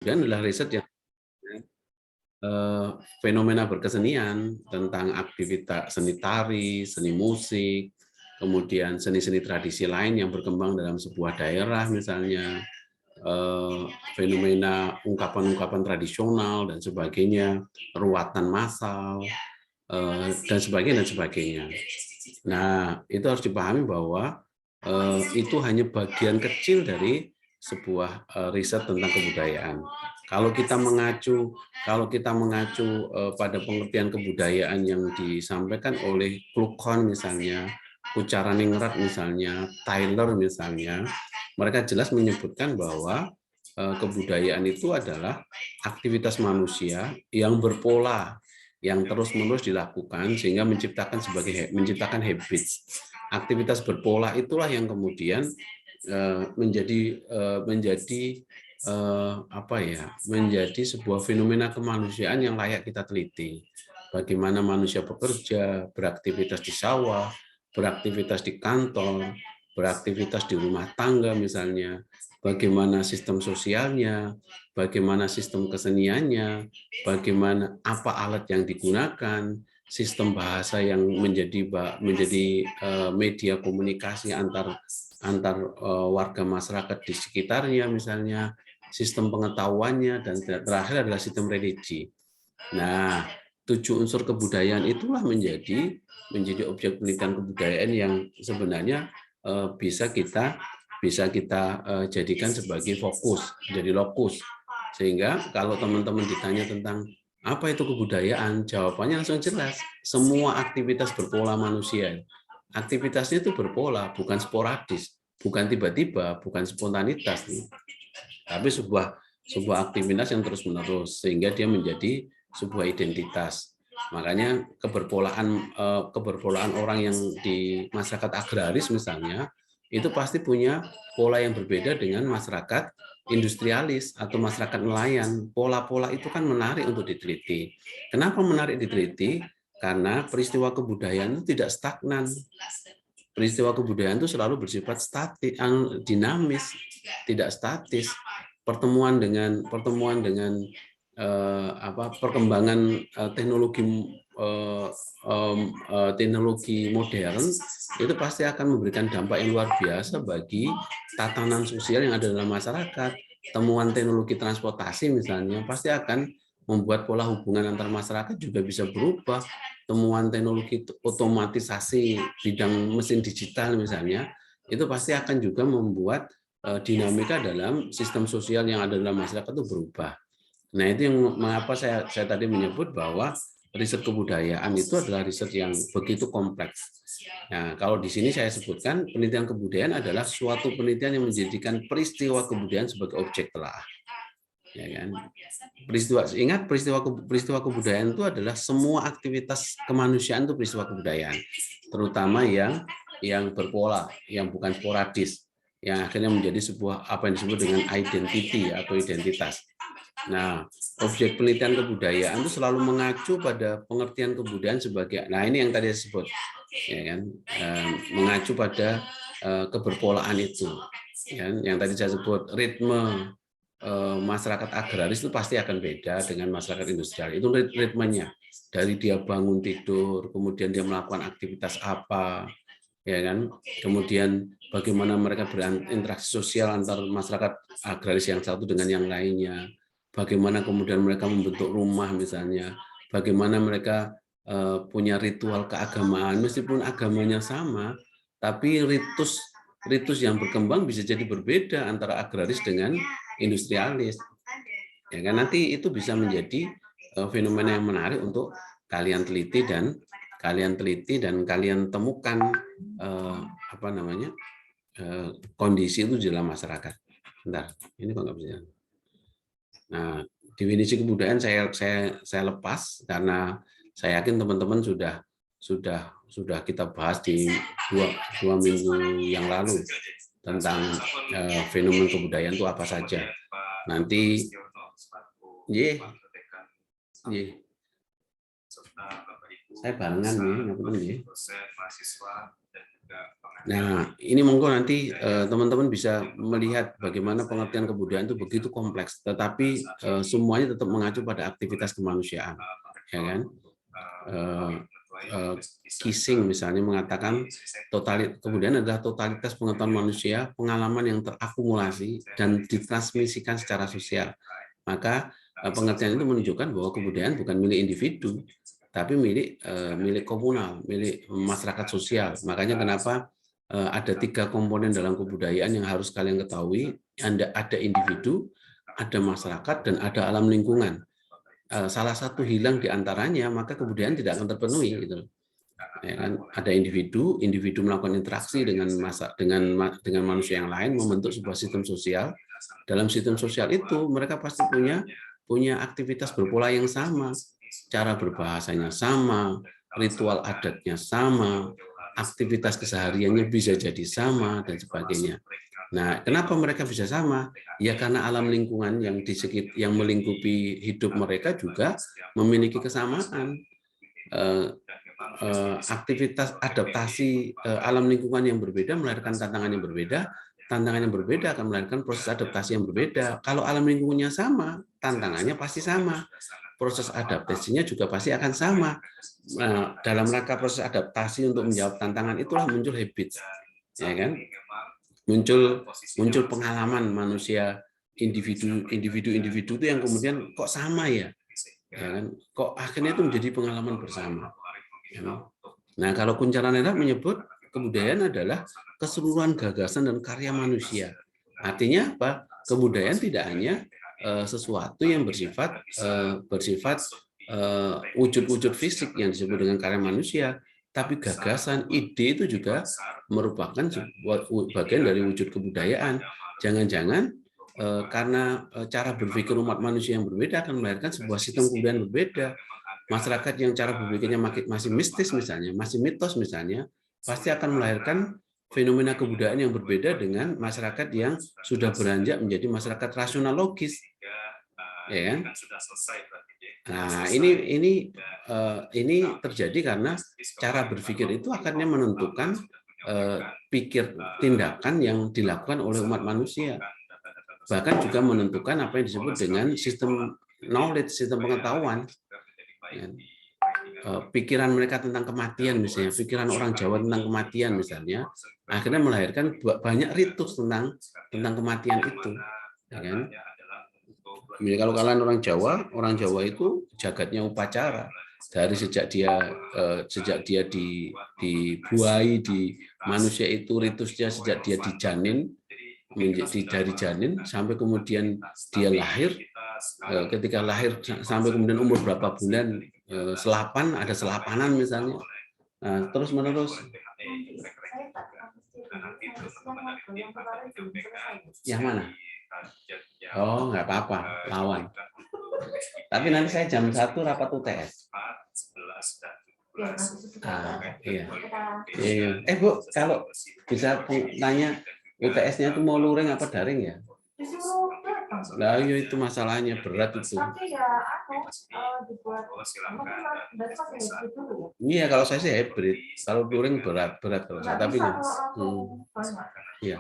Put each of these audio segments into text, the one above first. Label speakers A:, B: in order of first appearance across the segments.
A: kebudayaan adalah riset yang fenomena berkesenian tentang aktivitas seni tari, seni musik, kemudian seni-seni tradisi lain yang berkembang dalam sebuah daerah misalnya, fenomena ungkapan-ungkapan tradisional dan sebagainya, ruatan massal, dan sebagainya dan sebagainya. Nah, itu harus dipahami bahwa itu hanya bagian kecil dari sebuah riset tentang kebudayaan. Kalau kita mengacu pada pengertian kebudayaan yang disampaikan oleh Klukon misalnya, Kucaraningrat misalnya, Tyler misalnya, mereka jelas menyebutkan bahwa kebudayaan itu adalah aktivitas manusia yang berpola, yang terus-menerus dilakukan sehingga menciptakan habit. Aktivitas berpola itulah yang kemudian menjadi sebuah fenomena kemanusiaan yang layak kita teliti. Bagaimana manusia bekerja, beraktivitas di sawah, beraktivitas di kantor, beraktivitas di rumah tangga misalnya, bagaimana sistem sosialnya, bagaimana sistem keseniannya, bagaimana apa alat yang digunakan, sistem bahasa yang menjadi media komunikasi antar warga masyarakat di sekitarnya misalnya, sistem pengetahuannya, dan terakhir adalah sistem religi. Nah, 7 unsur kebudayaan itulah menjadi objek penelitian kebudayaan yang sebenarnya bisa kita jadikan sebagai fokus, jadi lokus. Sehingga kalau teman-teman ditanya tentang apa itu kebudayaan, jawabannya langsung jelas. Semua aktivitas berpola manusia. Aktivitasnya itu berpola, bukan sporadis, bukan tiba-tiba, bukan spontanitas, tapi sebuah aktivitas yang terus-menerus sehingga dia menjadi sebuah identitas. Makanya keberpolaan orang yang di masyarakat agraris misalnya itu pasti punya pola yang berbeda dengan masyarakat industrialis atau masyarakat nelayan. Pola-pola itu kan menarik untuk diteliti. Kenapa menarik diteliti? Karena peristiwa kebudayaan itu tidak stagnan. Peristiwa kebudayaan itu selalu bersifat dinamis, tidak statis. Pertemuan dengan perkembangan teknologi modern itu pasti akan memberikan dampak yang luar biasa bagi tatanan sosial yang ada dalam masyarakat. Temuan teknologi transportasi misalnya pasti akan membuat pola hubungan antar masyarakat juga bisa berubah. Temuan teknologi otomatisasi bidang mesin digital misalnya itu pasti akan juga membuat dinamika dalam sistem sosial yang ada dalam masyarakat itu berubah. Nah, itu yang mengapa saya tadi menyebut bahwa riset kebudayaan itu adalah riset yang begitu kompleks. Nah, kalau di sini saya sebutkan penelitian kebudayaan adalah suatu penelitian yang menjadikan peristiwa kebudayaan sebagai objek telaah. Ya kan? Peristiwa kebudayaan itu adalah semua aktivitas kemanusiaan itu peristiwa kebudayaan, terutama yang berpola, yang bukan sporadis, yang akhirnya menjadi sebuah apa yang disebut dengan identity atau identitas. Nah, objek penelitian kebudayaan itu selalu mengacu pada pengertian kebudayaan sebagai, nah ini yang tadi saya sebut, ya kan, mengacu pada keberpolaan itu, ya, yang tadi saya sebut ritme masyarakat agraris itu pasti akan beda dengan masyarakat industrial. Itu ritmenya dari dia bangun tidur, kemudian dia melakukan aktivitas apa, ya kan, kemudian bagaimana mereka berinteraksi sosial antar masyarakat agraris yang satu dengan yang lainnya, bagaimana kemudian mereka membentuk rumah misalnya, bagaimana mereka punya ritual keagamaan meskipun agamanya sama, tapi ritus yang berkembang bisa jadi berbeda antara agraris dengan industrialis. Ya kan, nanti itu bisa menjadi fenomena yang menarik untuk kalian teliti dan kalian temukan kondisi itu di dalam masyarakat. Bentar, ini kok nggak bisa. Nah, definisi kebudayaan saya lepas karena saya yakin teman-teman sudah kita bahas di dua minggu yang lalu tentang fenomena kebudayaan itu apa saja. Nanti, saya barengan nih, ngapain nih? Nah, ini monggo nanti teman-teman bisa melihat bagaimana pengertian kebudayaan itu begitu kompleks, tetapi semuanya tetap mengacu pada aktivitas kemanusiaan, ya kan? Kissing misalnya mengatakan kebudayaan adalah totalitas pengetahuan manusia, pengalaman yang terakumulasi dan ditransmisikan secara sosial. Maka pengertian itu menunjukkan bahwa kebudayaan bukan milik individu, tapi milik komunal, milik masyarakat sosial. Makanya kenapa ada 3 komponen dalam kebudayaan yang harus kalian ketahui. Ada individu, ada masyarakat, dan ada alam lingkungan. Salah satu hilang di antaranya, maka kebudayaan tidak akan terpenuhi. Gitu. Ya kan? Ada individu melakukan interaksi dengan manusia yang lain, membentuk sebuah sistem sosial. Dalam sistem sosial itu, mereka pasti punya aktivitas berpola yang sama, cara berbahasanya sama, ritual adatnya sama, aktivitas kesehariannya bisa jadi sama, dan sebagainya. Nah, kenapa mereka bisa sama? Ya karena alam lingkungan yang melingkupi hidup mereka juga memiliki kesamaan. Aktivitas adaptasi alam lingkungan yang berbeda melahirkan tantangan yang berbeda akan melahirkan proses adaptasi yang berbeda. Kalau alam lingkungannya sama, tantangannya pasti sama. Proses adaptasinya juga pasti akan sama. Nah, dalam rangka proses adaptasi untuk menjawab tantangan itulah muncul habit, ya kan? Muncul pengalaman manusia, individu itu yang kemudian kok sama ya kan? Kok akhirnya itu menjadi pengalaman bersama. Nah, kalau Kunchara Neira menyebut kebudayaan adalah keseluruhan gagasan dan karya manusia. Artinya apa? Kebudayaan tidak hanya sesuatu yang bersifat wujud-wujud fisik yang disebut dengan karya manusia, tapi gagasan, ide itu juga merupakan bagian dari wujud kebudayaan. Jangan-jangan karena cara berpikir umat manusia yang berbeda akan melahirkan sebuah sistem kebudayaan berbeda. Masyarakat yang cara berpikirnya masih mistis misalnya, masih mitos misalnya, pasti akan melahirkan fenomena kebudayaan yang berbeda dengan masyarakat yang sudah beranjak menjadi masyarakat rasional logis, ya kan? Nah, ini terjadi karena cara berpikir itu akhirnya menentukan tindakan yang dilakukan oleh umat manusia. Bahkan juga menentukan apa yang disebut dengan sistem knowledge, sistem pengetahuan. Pikiran mereka tentang kematian misalnya, pikiran orang Jawa tentang kematian misalnya, akhirnya melahirkan banyak ritus tentang kematian itu, ya kan? Jadi kalau kalian orang Jawa itu jagatnya upacara. Dari sejak dia dibuai di manusia itu ritusnya sejak dia dijanin, dari janin sampai kemudian dia lahir. Ketika lahir sampai kemudian umur berapa bulan, ada selapanan misalnya, terus menerus. Yang mana? Oh, nggak apa-apa, lawan. Tapi nanti saya jam 1 rapat UTS. Iya. Bu, kalau bisa tanya UTS-nya itu mau luring apa daring ya? Nah, itu masalahnya berat itu. Iya, kalau saya sih hybrid. Kalau luring berat kalau saya. Tapi iya.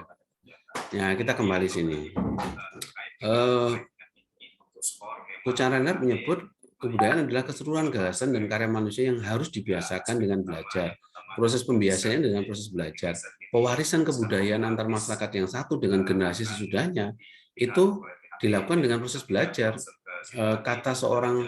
A: Ya, kita kembali sini. Kunchara Neira menyebut kebudayaan adalah keseluruhan gagasan dan karya manusia yang harus dibiasakan dengan belajar. Proses pembiasaannya dengan proses belajar. Pewarisan kebudayaan antar masyarakat yang satu dengan generasi sesudahnya itu dilakukan dengan proses belajar. Kata seorang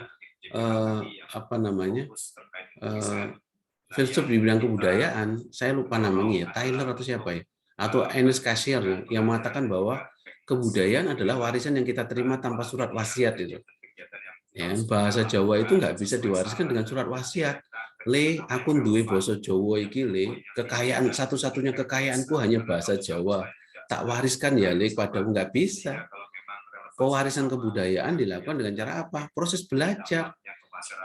A: filsuf di bidang kebudayaan, saya lupa namanya ya, Tyler atau siapa ya, atau Ernest Cassirer yang mengatakan bahwa kebudayaan adalah warisan yang kita terima tanpa surat wasiat itu. Ya, bahasa Jawa itu nggak bisa diwariskan dengan surat wasiat. Aku duwe basa Jawa iki kekayaan satu-satunya kekayaanku hanya bahasa Jawa. Tak wariskan ya padamu, nggak bisa. Pewarisan kebudayaan dilakukan dengan cara apa? Proses belajar,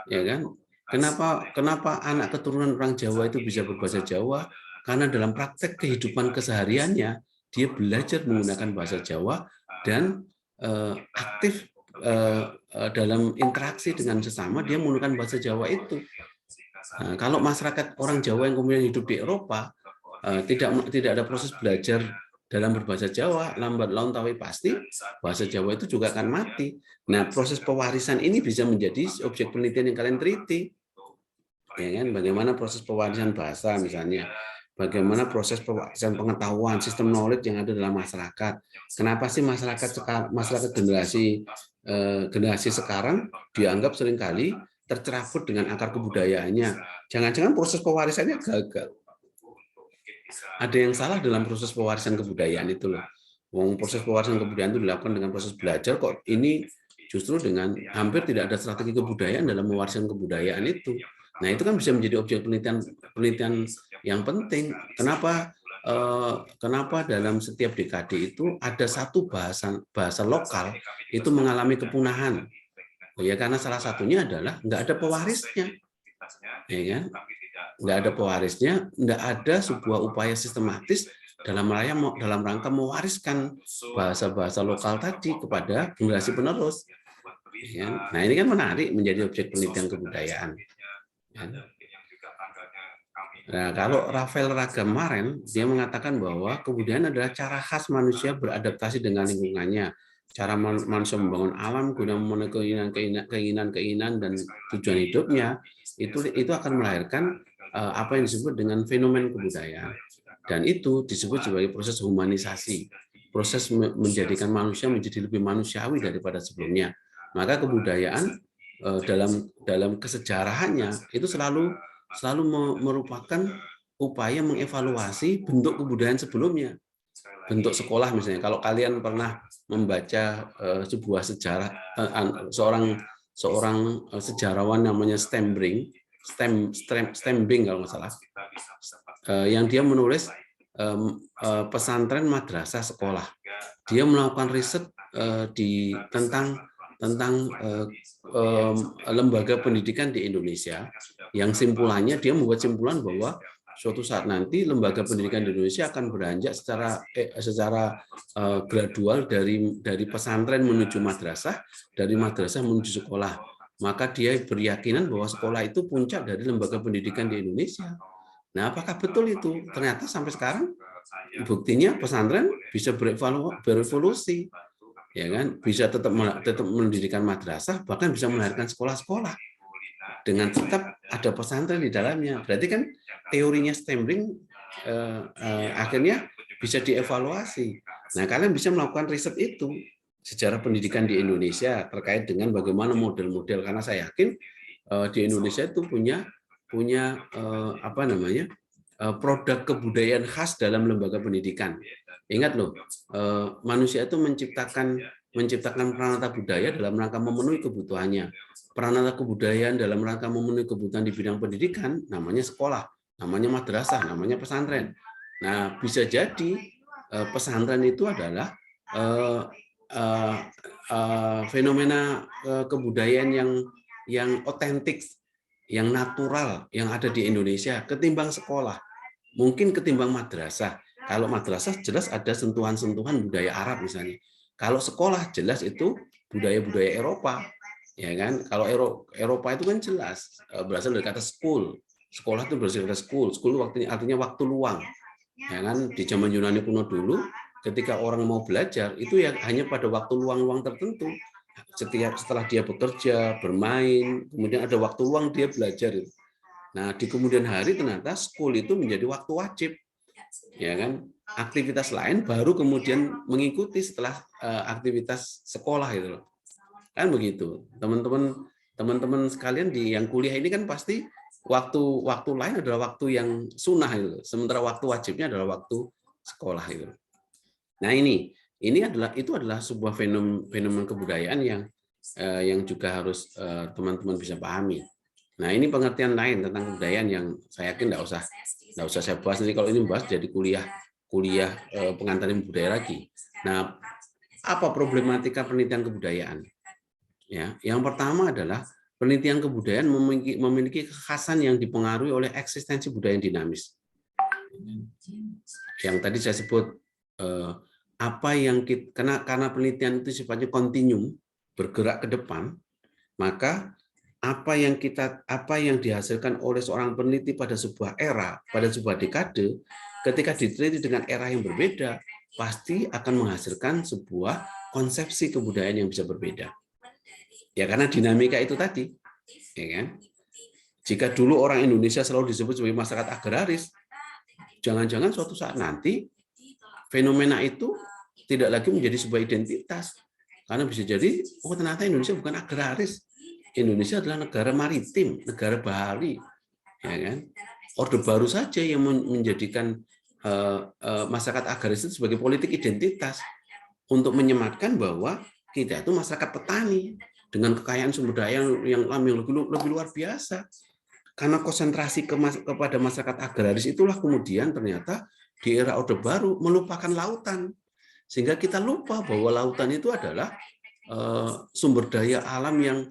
A: ya kan? Kenapa anak keturunan orang Jawa itu bisa berbahasa Jawa? Karena dalam praktek kehidupan kesehariannya dia belajar menggunakan bahasa Jawa dan aktif dalam interaksi dengan sesama dia menggunakan bahasa Jawa itu. Nah, kalau masyarakat orang Jawa yang kemudian hidup di Eropa tidak ada proses belajar dalam berbahasa Jawa, lambat laun tapi pasti bahasa Jawa itu juga akan mati. Nah, proses pewarisan ini bisa menjadi objek penelitian yang kalian teliti. Ya kan? Bagaimana proses pewarisan bahasa misalnya, bagaimana proses pewarisan pengetahuan, sistem knowledge yang ada dalam masyarakat. Kenapa sih masyarakat generasi sekarang dianggap seringkali tercerabut dengan akar kebudayaannya? Jangan-jangan proses pewarisannya gagal. Ada yang salah dalam proses pewarisan kebudayaan itu loh. Proses pewarisan kebudayaan itu dilakukan dengan proses belajar, kok ini justru dengan hampir tidak ada strategi kebudayaan dalam mewariskan kebudayaan itu. Nah, itu kan bisa menjadi objek penelitian yang penting. Kenapa dalam setiap dekade itu ada satu bahasa lokal itu mengalami kepunahan? Ya karena salah satunya adalah nggak ada pewarisnya, ya kan? Nggak ada pewarisnya, nggak ada sebuah upaya sistematis dalam rangka mewariskan bahasa-bahasa lokal tadi kepada generasi penerus. Nah, ini kan menarik menjadi objek penelitian kebudayaan. Nah, kalau Rafael Ragamaren, dia mengatakan bahwa kebudayaan adalah cara khas manusia beradaptasi dengan lingkungannya, cara manusia membangun alam guna memenuhi keinginan dan tujuan hidupnya, itu akan melahirkan apa yang disebut dengan fenomen kebudayaan. Dan itu disebut sebagai proses humanisasi, proses menjadikan manusia menjadi lebih manusiawi daripada sebelumnya. Maka kebudayaan dalam kesejarahannya itu selalu merupakan upaya mengevaluasi bentuk kebudayaan sebelumnya. Bentuk sekolah misalnya, kalau kalian pernah membaca sebuah sejarah, seorang sejarawan namanya Stembing kalau nggak salah, yang dia menulis pesantren madrasah sekolah. Dia melakukan riset tentang lembaga pendidikan di Indonesia, yang simpulannya dia membuat simpulan bahwa suatu saat nanti lembaga pendidikan di Indonesia akan beranjak secara gradual dari pesantren menuju madrasah, dari madrasah menuju sekolah. Maka dia berkeyakinan bahwa sekolah itu puncak dari lembaga pendidikan di Indonesia. Nah, apakah betul itu? Ternyata sampai sekarang buktinya pesantren bisa berevolusi, ya kan? Bisa tetap mendirikan madrasah, bahkan bisa melahirkan sekolah-sekolah dengan tetap ada pesantren di dalamnya. Berarti kan teorinya Stembing akhirnya bisa dievaluasi. Nah, kalian bisa melakukan riset itu, sejarah pendidikan di Indonesia terkait dengan bagaimana model-model, karena saya yakin di Indonesia itu punya produk kebudayaan khas dalam lembaga pendidikan. Ingat loh, manusia itu menciptakan peranata budaya dalam rangka memenuhi kebutuhannya. Peranata kebudayaan dalam rangka memenuhi kebutuhan di bidang pendidikan namanya sekolah, namanya madrasah, namanya pesantren. Nah, bisa jadi pesantren itu adalah fenomena kebudayaan yang otentik, yang natural, yang ada di Indonesia ketimbang sekolah. Mungkin ketimbang madrasah. Kalau madrasah jelas ada sentuhan-sentuhan budaya Arab misalnya. Kalau sekolah jelas itu budaya-budaya Eropa, ya kan? Kalau Eropa itu kan jelas berasal dari kata school. Sekolah itu berasal dari school. School artinya waktu luang. Ya kan? Di zaman Yunani kuno dulu, ketika orang mau belajar itu ya hanya pada waktu luang-luang tertentu. Setelah dia bekerja, bermain, kemudian ada waktu luang dia belajar. Nah, di kemudian hari ternyata school itu menjadi waktu wajib. Ya kan? Aktivitas lain baru kemudian mengikuti setelah aktivitas sekolah itu. Kan begitu. Teman-teman sekalian yang kuliah ini kan pasti waktu lain adalah waktu yang sunnah itu. Sementara waktu wajibnya adalah waktu sekolah itu. Nah, itu adalah sebuah fenomen kebudayaan yang juga harus teman-teman bisa pahami. Nah, ini pengertian lain tentang kebudayaan yang saya yakin nggak usah saya bahas nanti. Kalau ini bahas jadi kuliah pengantar budaya lagi. Nah, apa problematika penelitian kebudayaan? Ya, yang pertama adalah penelitian kebudayaan memiliki kekhasan yang dipengaruhi oleh eksistensi budaya yang dinamis. Yang tadi saya sebut karena penelitian itu sifatnya kontinum, bergerak ke depan, maka apa yang dihasilkan oleh seorang peneliti pada sebuah era, pada sebuah dekade, ketika diteliti dengan era yang berbeda, pasti akan menghasilkan sebuah konsepsi kebudayaan yang bisa berbeda. Ya karena dinamika itu tadi, ya kan? Jika dulu orang Indonesia selalu disebut sebagai masyarakat agraris, jangan-jangan suatu saat nanti fenomena itu tidak lagi menjadi sebuah identitas. Karena bisa jadi, oh ternyata Indonesia bukan agraris. Indonesia adalah negara maritim, negara bahari. Ya kan? Orde Baru saja yang menjadikan masyarakat agraris itu sebagai politik identitas untuk menyematkan bahwa kita itu masyarakat petani dengan kekayaan sumber daya yang lebih luar biasa. Karena konsentrasi kepada masyarakat agraris itulah kemudian ternyata di era Orde Baru melupakan lautan. Sehingga kita lupa bahwa lautan itu adalah sumber daya alam yang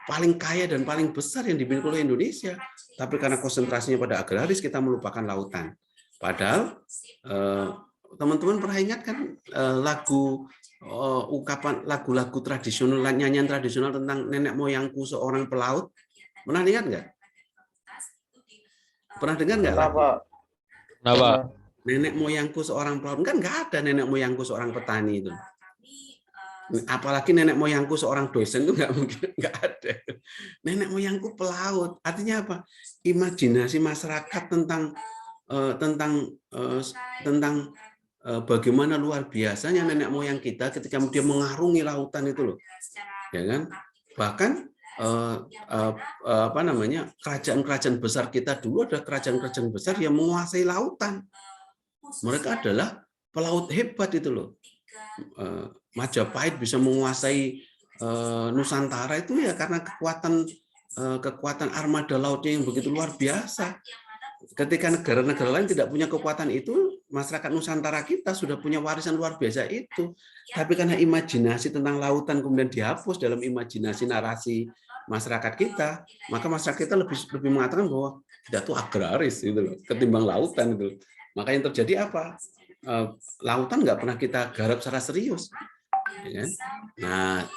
A: paling kaya dan paling besar yang dimiliki oleh Indonesia. Tapi karena konsentrasinya pada agraris, kita melupakan lautan. Padahal teman-teman pernah ingat kan lagu-lagu tradisional, nyanyian tradisional tentang nenek moyangku seorang pelaut? Pernah ingat nggak? Pernah dengar nggak lagu?
B: Kenapa?
A: Nenek moyangku seorang pelaut. Kan nggak ada nenek moyangku seorang petani itu. Apalagi nenek moyangku seorang dosen itu nggak mungkin, nggak ada. Nenek moyangku pelaut. Artinya apa? Imajinasi masyarakat tentang bagaimana luar biasanya nenek moyang kita ketika dia mengarungi lautan itu loh, ya kan? Bahkan kerajaan-kerajaan besar kita dulu ada kerajaan-kerajaan besar yang menguasai lautan. Mereka adalah pelaut hebat itu loh. Majapahit bisa menguasai Nusantara itu ya karena kekuatan armada lautnya yang begitu luar biasa. Ketika negara-negara lain tidak punya kekuatan itu, masyarakat Nusantara kita sudah punya warisan luar biasa itu. Tapi karena imajinasi tentang lautan kemudian dihapus dalam imajinasi narasi masyarakat kita, maka masyarakat kita lebih mengatakan bahwa kita tuh agraris gitu loh, ketimbang lautan itu. Maka yang terjadi apa? Lautan nggak pernah kita garap secara serius. Ya kan? Nah,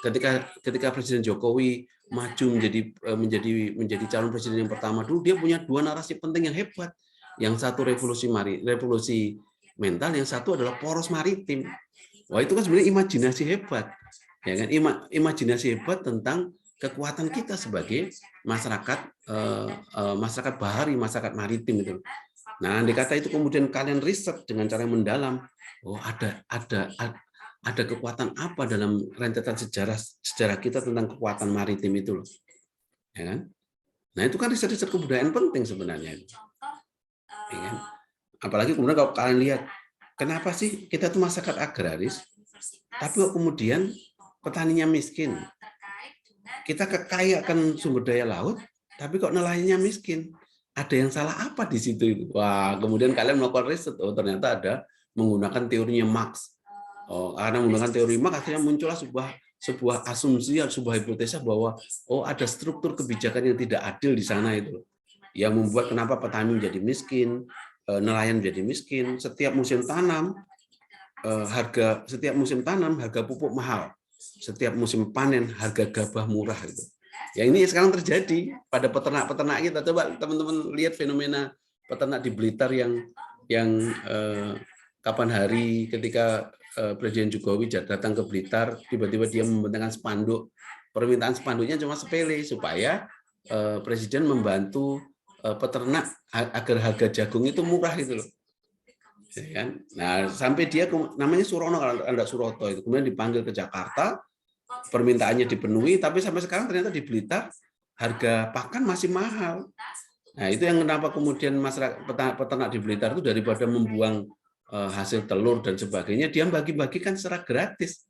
A: ketika Presiden Jokowi maju menjadi calon presiden yang pertama dulu, dia punya dua narasi penting yang hebat. Yang satu revolusi mental, yang satu adalah poros maritim. Wah, itu kan sebenarnya imajinasi hebat. Ya kan? Imajinasi hebat tentang kekuatan kita sebagai masyarakat bahari, masyarakat maritim itu. Nah, andai kata itu kemudian kalian riset dengan cara yang mendalam, oh ada kekuatan apa dalam rentetan sejarah kita tentang kekuatan maritim itu loh, ya kan? Nah itu kan riset-riset kebudayaan penting sebenarnya, ya kan? Apalagi kemudian kalau kalian lihat, kenapa sih kita tuh masyarakat agraris, tapi kok kemudian petaninya miskin? Kita kaya akan sumber daya laut, tapi kok nelayannya miskin? Ada yang salah apa di situ? Wah, kemudian kalian melakukan riset, oh ternyata ada menggunakan teorinya Marx. Karena menggunakan teori Marx akhirnya muncullah sebuah asumsi, sebuah hipotesa bahwa ada struktur kebijakan yang tidak adil di sana itu, yang membuat kenapa petani menjadi miskin, nelayan menjadi miskin. Setiap musim tanam harga pupuk mahal, setiap musim panen harga gabah murah itu. Ya ini sekarang terjadi pada peternak-peternak kita. Coba teman-teman lihat fenomena peternak di Blitar yang kapan hari ketika Presiden Jokowi datang ke Blitar, tiba-tiba dia membentangkan spanduk. Permintaan spanduknya cuma sepele supaya Presiden membantu peternak agar harga jagung itu murah gitu loh. Ya kan? Nah, sampai dia namanya Surono kalau Anda Suroto itu kemudian dipanggil ke Jakarta, permintaannya dipenuhi, tapi sampai sekarang ternyata di Blitar harga pakan masih mahal. Nah, itu yang kenapa kemudian masyarakat peternak di Blitar itu daripada membuang hasil telur dan sebagainya, dia bagi-bagikan secara gratis.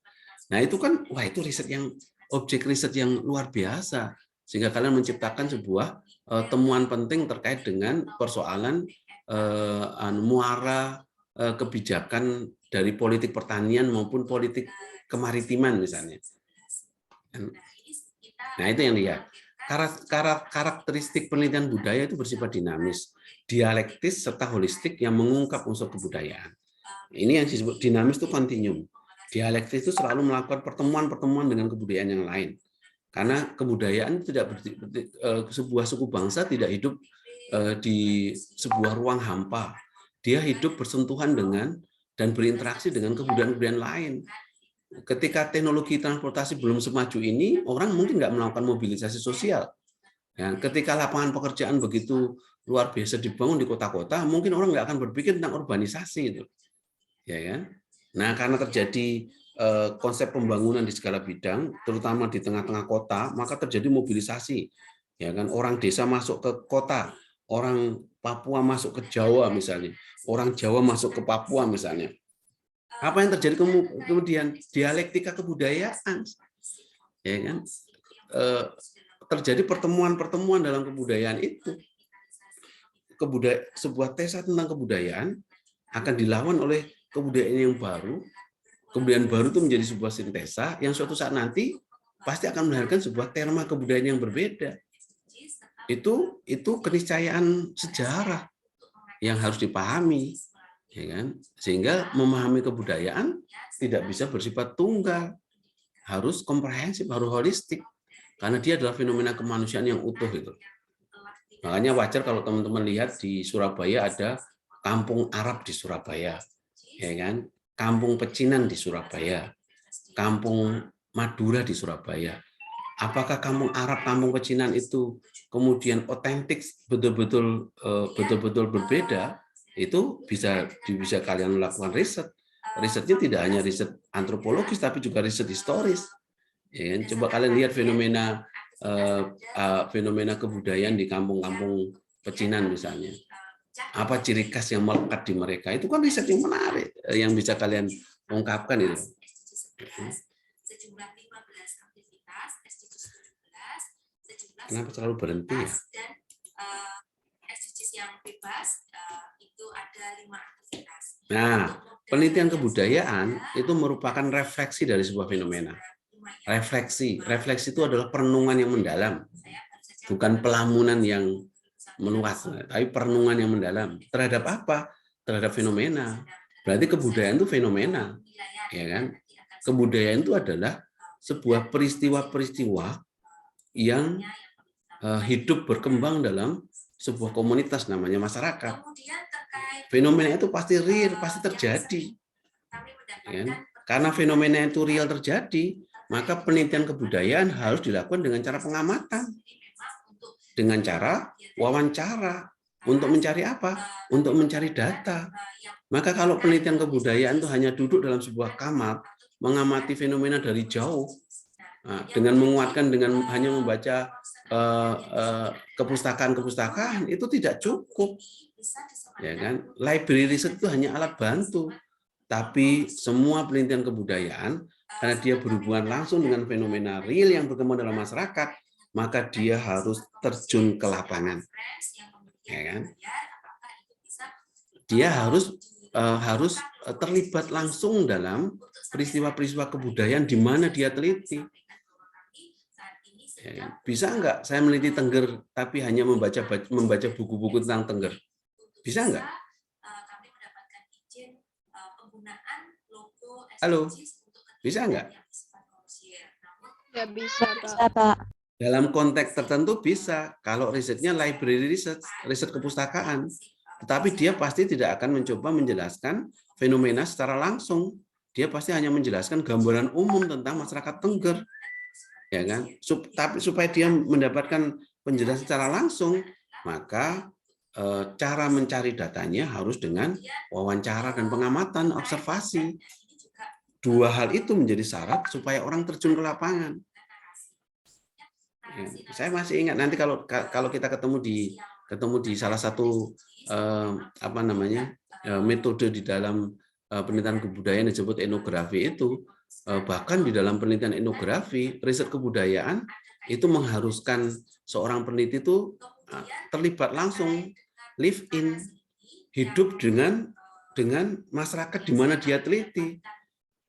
A: Nah itu kan, wah itu objek riset yang luar biasa, sehingga kalian menciptakan sebuah temuan penting terkait dengan persoalan muara kebijakan dari politik pertanian maupun politik kemaritiman misalnya. Nah itu yang lihat. Karakteristik penelitian budaya itu bersifat dinamis, dialektis serta holistik yang mengungkap unsur kebudayaan. Ini yang disebut dinamis itu kontinum. Dialektis itu selalu melakukan pertemuan-pertemuan dengan kebudayaan yang lain. Karena kebudayaan sebuah suku bangsa tidak hidup di sebuah ruang hampa. Dia hidup bersentuhan dengan dan berinteraksi dengan kebudayaan-kebudayaan lain. Ketika teknologi transportasi belum semaju ini, orang mungkin nggak melakukan mobilisasi sosial. Ya, ketika lapangan pekerjaan begitu luar biasa dibangun di kota-kota, mungkin orang nggak akan berpikir tentang urbanisasi itu, ya kan? Nah, karena terjadi konsep pembangunan di segala bidang, terutama di tengah-tengah kota, maka terjadi mobilisasi, ya kan? Orang desa masuk ke kota, orang Papua masuk ke Jawa misalnya, orang Jawa masuk ke Papua misalnya. Apa yang terjadi kemudian? Dialektika kebudayaan, ya kan? Terjadi pertemuan-pertemuan dalam kebudayaan itu. Sebuah tesis tentang kebudayaan akan dilawan oleh kebudayaan yang baru. Kebudayaan baru itu menjadi sebuah sintesa yang suatu saat nanti pasti akan melahirkan sebuah terma kebudayaan yang berbeda. Itu keniscayaan sejarah yang harus dipahami, ya kan? Sehingga memahami kebudayaan tidak bisa bersifat tunggal, harus komprehensif, harus holistik, karena dia adalah fenomena kemanusiaan yang utuh itu. Makanya wajar kalau teman-teman lihat di Surabaya ada kampung Arab di Surabaya, ya kan? Kampung pecinan di Surabaya, kampung Madura di Surabaya. Apakah kampung Arab, kampung pecinan itu kemudian otentik, betul-betul berbeda? Itu bisa kalian melakukan riset. Risetnya tidak hanya riset antropologis, tapi juga riset historis. Ya, coba kalian lihat fenomena kebudayaan di kampung-kampung pecinan misalnya. Apa ciri khas yang melekat di mereka? Itu kan riset yang menarik, yang bisa kalian ungkapkan itu. Kenapa selalu berhenti ya? Nah, penelitian kebudayaan itu merupakan refleksi dari sebuah fenomena. Refleksi itu adalah perenungan yang mendalam, bukan pelamunan yang meluas, tapi perenungan yang mendalam. Terhadap apa? Terhadap fenomena. Berarti kebudayaan itu fenomena, ya kan? Kebudayaan itu adalah sebuah peristiwa-peristiwa yang hidup berkembang dalam sebuah komunitas namanya masyarakat. Fenomena itu pasti real, pasti terjadi. Ya, karena fenomena itu real terjadi, maka penelitian kebudayaan harus dilakukan dengan cara pengamatan, dengan cara wawancara. Untuk mencari apa? Untuk mencari data. Maka kalau penelitian kebudayaan itu hanya duduk dalam sebuah kamar, mengamati fenomena dari jauh, dengan menguatkan dengan hanya membaca kepustakaan itu tidak cukup, ya kan? Library research itu hanya alat bantu, tapi semua penelitian kebudayaan karena dia berhubungan langsung dengan fenomena real yang berkembang dalam masyarakat, maka dia harus terjun ke lapangan, ya kan? Dia harus terlibat langsung dalam peristiwa-peristiwa kebudayaan di mana dia teliti. Ya, bisa nggak saya meneliti Tengger tapi hanya membaca buku-buku tentang Tengger? Bisa nggak? Halo, bisa nggak?
B: Ya bisa, Pak.
A: Dalam konteks tertentu bisa, kalau risetnya library research, riset kepustakaan. Tetapi dia pasti tidak akan mencoba menjelaskan fenomena secara langsung. Dia pasti hanya menjelaskan gambaran umum tentang masyarakat Tengger. Ya kan? Tapi supaya dia mendapatkan penjelasan secara langsung, maka cara mencari datanya harus dengan wawancara dan pengamatan, observasi. Dua hal itu menjadi syarat supaya orang terjun ke lapangan. Ya, saya masih ingat nanti kalau kita ketemu di salah satu metode di dalam penelitian kebudayaan yang disebut etnografi itu, bahkan di dalam penelitian etnografi riset kebudayaan itu mengharuskan seorang peneliti itu terlibat langsung, live in, hidup dengan masyarakat di mana dia teliti.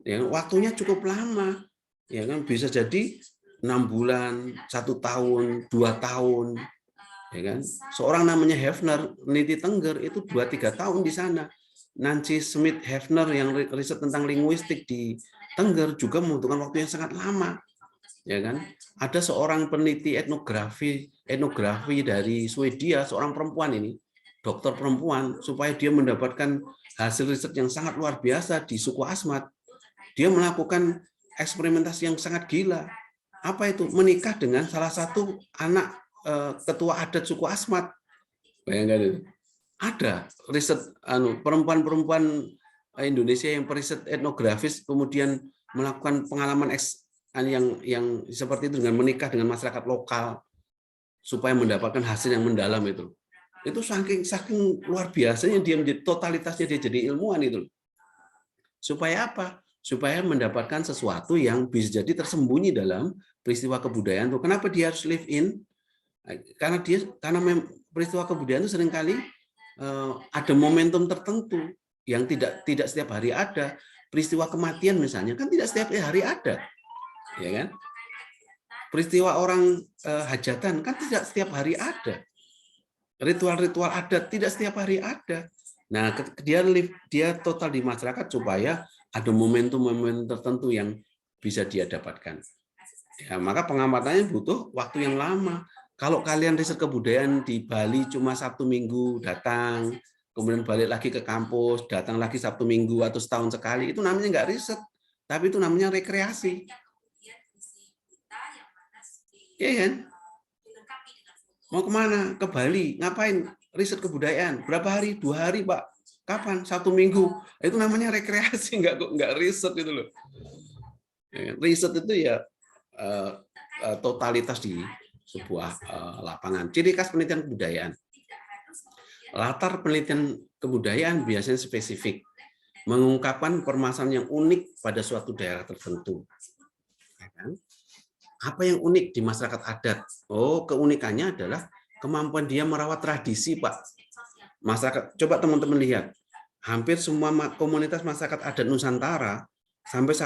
A: Ya, waktunya cukup lama, ya kan, bisa jadi 6 bulan, 1 tahun, 2 tahun, ya kan? Seorang namanya Hefner meneliti Tengger itu 2-3 tahun di sana. Nancy Smith Hefner yang riset tentang linguistik di Tengger juga membutuhkan waktu yang sangat lama, ya kan? Ada seorang peneliti etnografi dari Swedia, seorang perempuan ini, dokter perempuan, supaya dia mendapatkan hasil riset yang sangat luar biasa di suku Asmat. Dia melakukan eksperimentasi yang sangat gila. Apa itu? Menikah dengan salah satu anak ketua adat suku Asmat. Bayangkan itu. Ada riset perempuan-perempuan Indonesia yang periset etnografis kemudian melakukan pengalaman yang seperti itu dengan menikah dengan masyarakat lokal supaya mendapatkan hasil yang mendalam itu. Itu saking luar biasanya dia menjadi totalitasnya dia jadi ilmuwan itu. Supaya apa? Supaya mendapatkan sesuatu yang bisa jadi tersembunyi dalam peristiwa kebudayaan itu. Kenapa dia harus live in? Karena peristiwa kebudayaan itu seringkali ada momentum tertentu yang tidak setiap hari ada. Peristiwa kematian misalnya kan tidak setiap hari ada, ya kan? Peristiwa orang hajatan kan tidak setiap hari ada. Ritual-ritual adat tidak setiap hari ada. Nah, dia total di masyarakat supaya ada momentum-momentum tertentu yang bisa dia dapatkan. Ya, maka pengamatannya butuh waktu yang lama. Kalau kalian riset kebudayaan di Bali cuma Sabtu Minggu datang, kemudian balik lagi ke kampus, datang lagi Sabtu Minggu atau setahun sekali, itu namanya nggak riset, tapi itu namanya rekreasi. Iya kan? Mau kemana? Ke Bali. Ngapain? Riset kebudayaan. Berapa hari? 2 hari, Pak. Kapan? 1 minggu. Itu namanya rekreasi, nggak riset itu loh. Riset itu ya totalitas di sebuah lapangan. Ciri khas penelitian kebudayaan. Latar penelitian kebudayaan biasanya spesifik, mengungkapkan permasalahan yang unik pada suatu daerah tertentu. Apa yang unik di masyarakat adat? Oh, keunikannya adalah kemampuan dia merawat tradisi, Pak. Masyarakat, coba teman-teman lihat, hampir semua komunitas masyarakat adat Nusantara sampai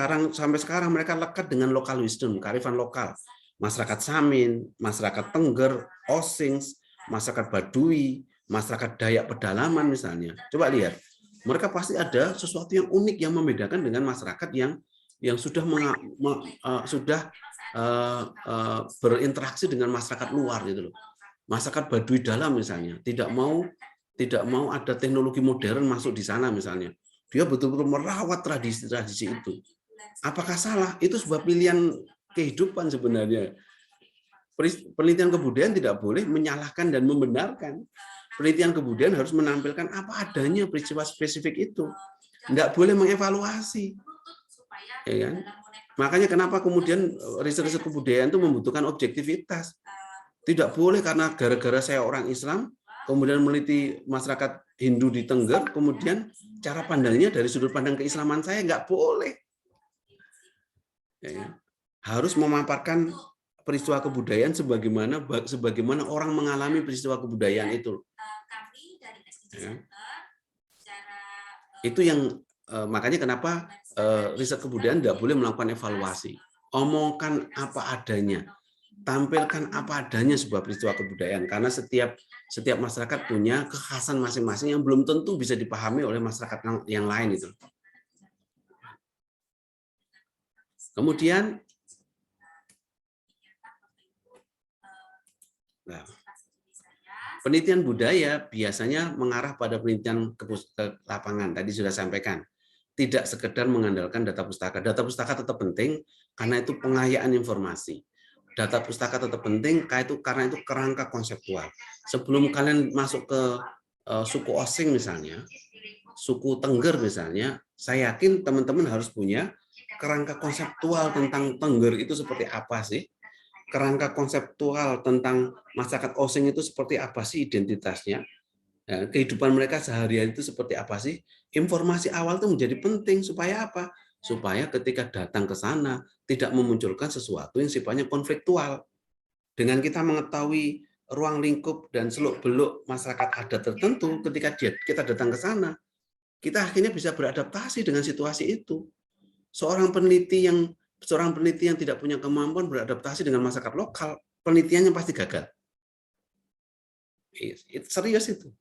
A: sekarang mereka lekat dengan lokal wisdom, kearifan lokal. Masyarakat Samin, masyarakat Tengger, Osing, masyarakat Baduy, masyarakat Dayak pedalaman misalnya. Coba lihat, mereka pasti ada sesuatu yang unik yang membedakan dengan masyarakat yang sudah berinteraksi dengan masyarakat luar gitu loh. Masyarakat Baduy dalam misalnya tidak mau ada teknologi modern masuk di sana misalnya. Dia betul-betul merawat tradisi-tradisi itu. Apakah salah? Itu sebuah pilihan kehidupan sebenarnya. Penelitian kebudayaan tidak boleh menyalahkan dan membenarkan. Penelitian kebudayaan harus menampilkan apa adanya peristiwa spesifik itu. Tidak boleh mengevaluasi. Ya kan? Makanya kenapa kemudian riset-riset kebudayaan itu membutuhkan objektivitas. Tidak boleh karena gara-gara saya orang Islam, kemudian meneliti masyarakat Hindu di Tengger, kemudian cara pandangnya dari sudut pandang keislaman saya nggak boleh. Ya, harus memaparkan peristiwa kebudayaan sebagaimana orang mengalami peristiwa kebudayaan itu. Ya. Itu yang makanya kenapa riset kebudayaan tidak boleh melakukan evaluasi. Omongkan apa adanya, tampilkan apa adanya sebuah peristiwa kebudayaan, karena setiap masyarakat punya kekhasan masing-masing yang belum tentu bisa dipahami oleh masyarakat yang lain itu. Kemudian penelitian budaya biasanya mengarah pada penelitian ke lapangan, tadi sudah sampaikan. Tidak sekedar mengandalkan data pustaka. Data pustaka tetap penting karena itu pengayaan informasi. Data pustaka tetap penting karena itu kerangka konseptual. Sebelum kalian masuk ke suku Osing misalnya, suku Tengger misalnya, saya yakin teman-teman harus punya kerangka konseptual tentang Tengger itu seperti apa sih? Kerangka konseptual tentang masyarakat Osing itu seperti apa sih identitasnya? Nah, kehidupan mereka sehari-hari itu seperti apa sih? Informasi awal itu menjadi penting supaya apa? Supaya ketika datang ke sana tidak memunculkan sesuatu yang sifatnya konfliktual. Dengan kita mengetahui ruang lingkup dan seluk-beluk masyarakat adat tertentu, ketika kita datang ke sana, kita akhirnya bisa beradaptasi dengan situasi itu. Seorang peneliti yang tidak punya kemampuan beradaptasi dengan masyarakat lokal, penelitiannya pasti gagal. Itu serius itu.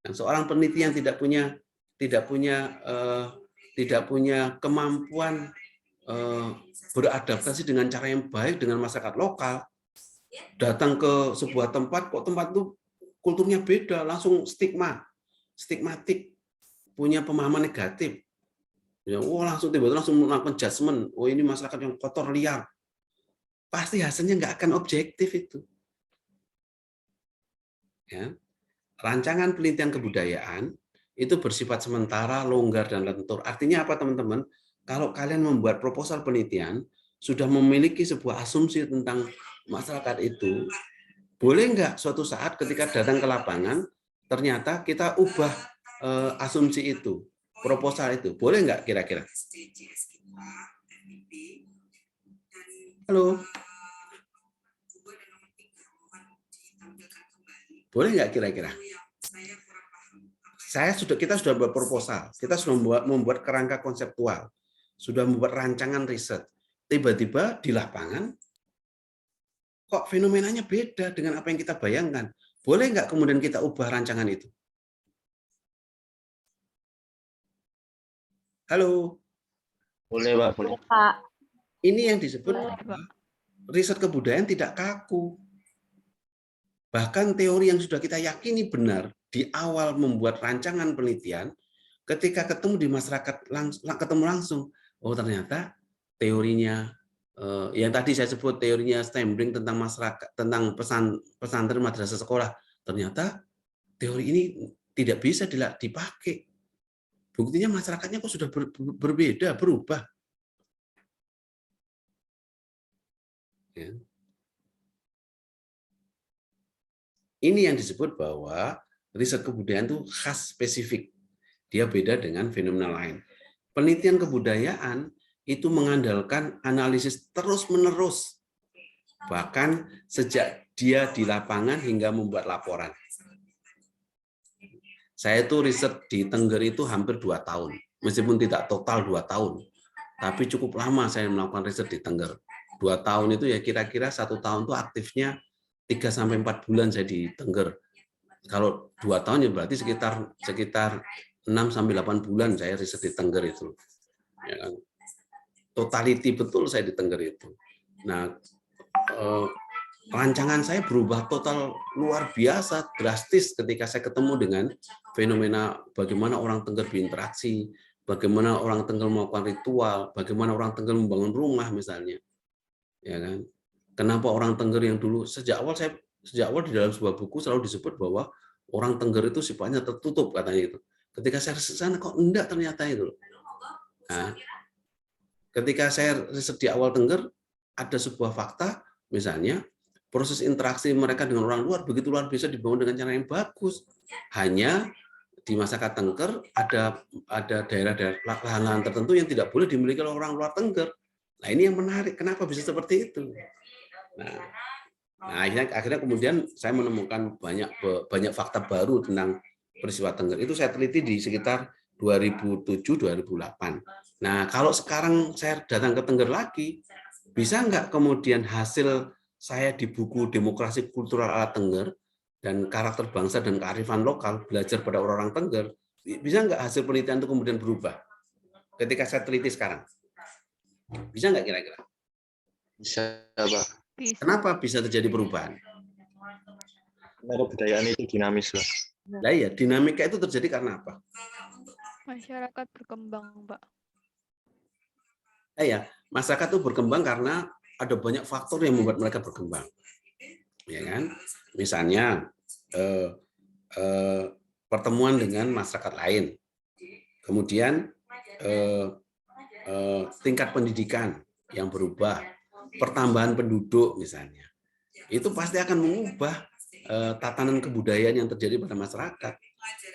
A: Dan seorang peneliti yang tidak punya kemampuan beradaptasi dengan cara yang baik dengan masyarakat lokal, datang ke sebuah tempat, kok tempat itu kulturnya beda, langsung stigmatik, punya pemahaman negatif. Ya, langsung tiba-tiba langsung melakukan judgement, ini masyarakat yang kotor liar. Pasti hasilnya nggak akan objektif itu. Ya. Rancangan penelitian kebudayaan itu bersifat sementara, longgar, dan lentur. Artinya apa, teman-teman? Kalau kalian membuat proposal penelitian, sudah memiliki sebuah asumsi tentang masyarakat itu, boleh nggak suatu saat ketika datang ke lapangan, ternyata kita ubah asumsi itu, proposal itu. Boleh nggak kira-kira? Halo? Boleh nggak kira-kira? Kita sudah membuat proposal, kita sudah membuat kerangka konseptual, sudah membuat rancangan riset. Tiba-tiba di lapangan, kok fenomenanya beda dengan apa yang kita bayangkan. Boleh nggak kemudian kita ubah rancangan itu? Halo?
C: Boleh, Pak. Boleh.
A: Ini yang disebut riset kebudayaan tidak kaku. Bahkan teori yang sudah kita yakini benar di awal membuat rancangan penelitian, ketika ketemu di masyarakat ketemu langsung, oh ternyata teorinya yang tadi saya sebut teorinya Stembring tentang masyarakat, tentang pesantren madrasah sekolah, ternyata teori ini tidak bisa dipakai. Buktinya masyarakatnya kok sudah berbeda, berubah. Ya. Ini yang disebut bahwa riset kebudayaan itu khas spesifik. Dia beda dengan fenomena lain. Penelitian kebudayaan itu mengandalkan analisis terus-menerus. Bahkan sejak dia di lapangan hingga membuat laporan. Saya itu riset di Tengger itu hampir 2 tahun. Meskipun tidak total 2 tahun. Tapi cukup lama saya melakukan riset di Tengger. 2 tahun itu ya kira-kira 1 tahun itu aktifnya 3-4 bulan saya di Tengger. Kalau 2 tahun ya berarti sekitar 6-8 bulan saya riset di Tengger itu. Ya kan? Totality betul saya di Tengger itu. Nah, rancangan saya berubah total luar biasa, drastis ketika saya ketemu dengan fenomena bagaimana orang Tengger berinteraksi, bagaimana orang Tengger melakukan ritual, bagaimana orang Tengger membangun rumah misalnya. Ya kan? Kenapa orang Tengger yang dulu sejak awal di dalam sebuah buku selalu disebut bahwa orang Tengger itu sifatnya tertutup katanya itu. Ketika saya riset sana kok enggak ternyata itu. Nah, ketika saya riset di awal Tengger ada sebuah fakta misalnya proses interaksi mereka dengan orang luar begitu luar biasa dibangun dengan cara yang bagus. Hanya di masyarakat Tengger ada daerah-daerah lahan-lahan tertentu yang tidak boleh dimiliki oleh orang luar Tengger. Nah, ini yang menarik. Kenapa bisa seperti itu? Nah, akhirnya kemudian saya menemukan banyak fakta baru tentang peristiwa Tengger. Itu saya teliti di sekitar 2007-2008. Nah, kalau sekarang saya datang ke Tengger lagi, bisa nggak kemudian hasil saya di buku Demokrasi Kultural ala Tengger dan Karakter Bangsa dan Kearifan Lokal, belajar pada orang-orang Tengger, bisa nggak hasil penelitian itu kemudian berubah ketika saya teliti sekarang? Bisa nggak kira-kira?
C: Bisa, Pak.
A: Kenapa bisa terjadi perubahan?
C: Karena kebudayaan itu dinamis, Pak.
A: Nah ya, dinamika itu terjadi karena apa?
B: Masyarakat berkembang, Pak.
A: Ya, masyarakat itu berkembang karena ada banyak faktor yang membuat mereka berkembang. Ya kan? Misalnya pertemuan dengan masyarakat lain. Kemudian tingkat pendidikan yang berubah, pertambahan penduduk misalnya. Itu pasti akan mengubah tatanan kebudayaan yang terjadi pada masyarakat.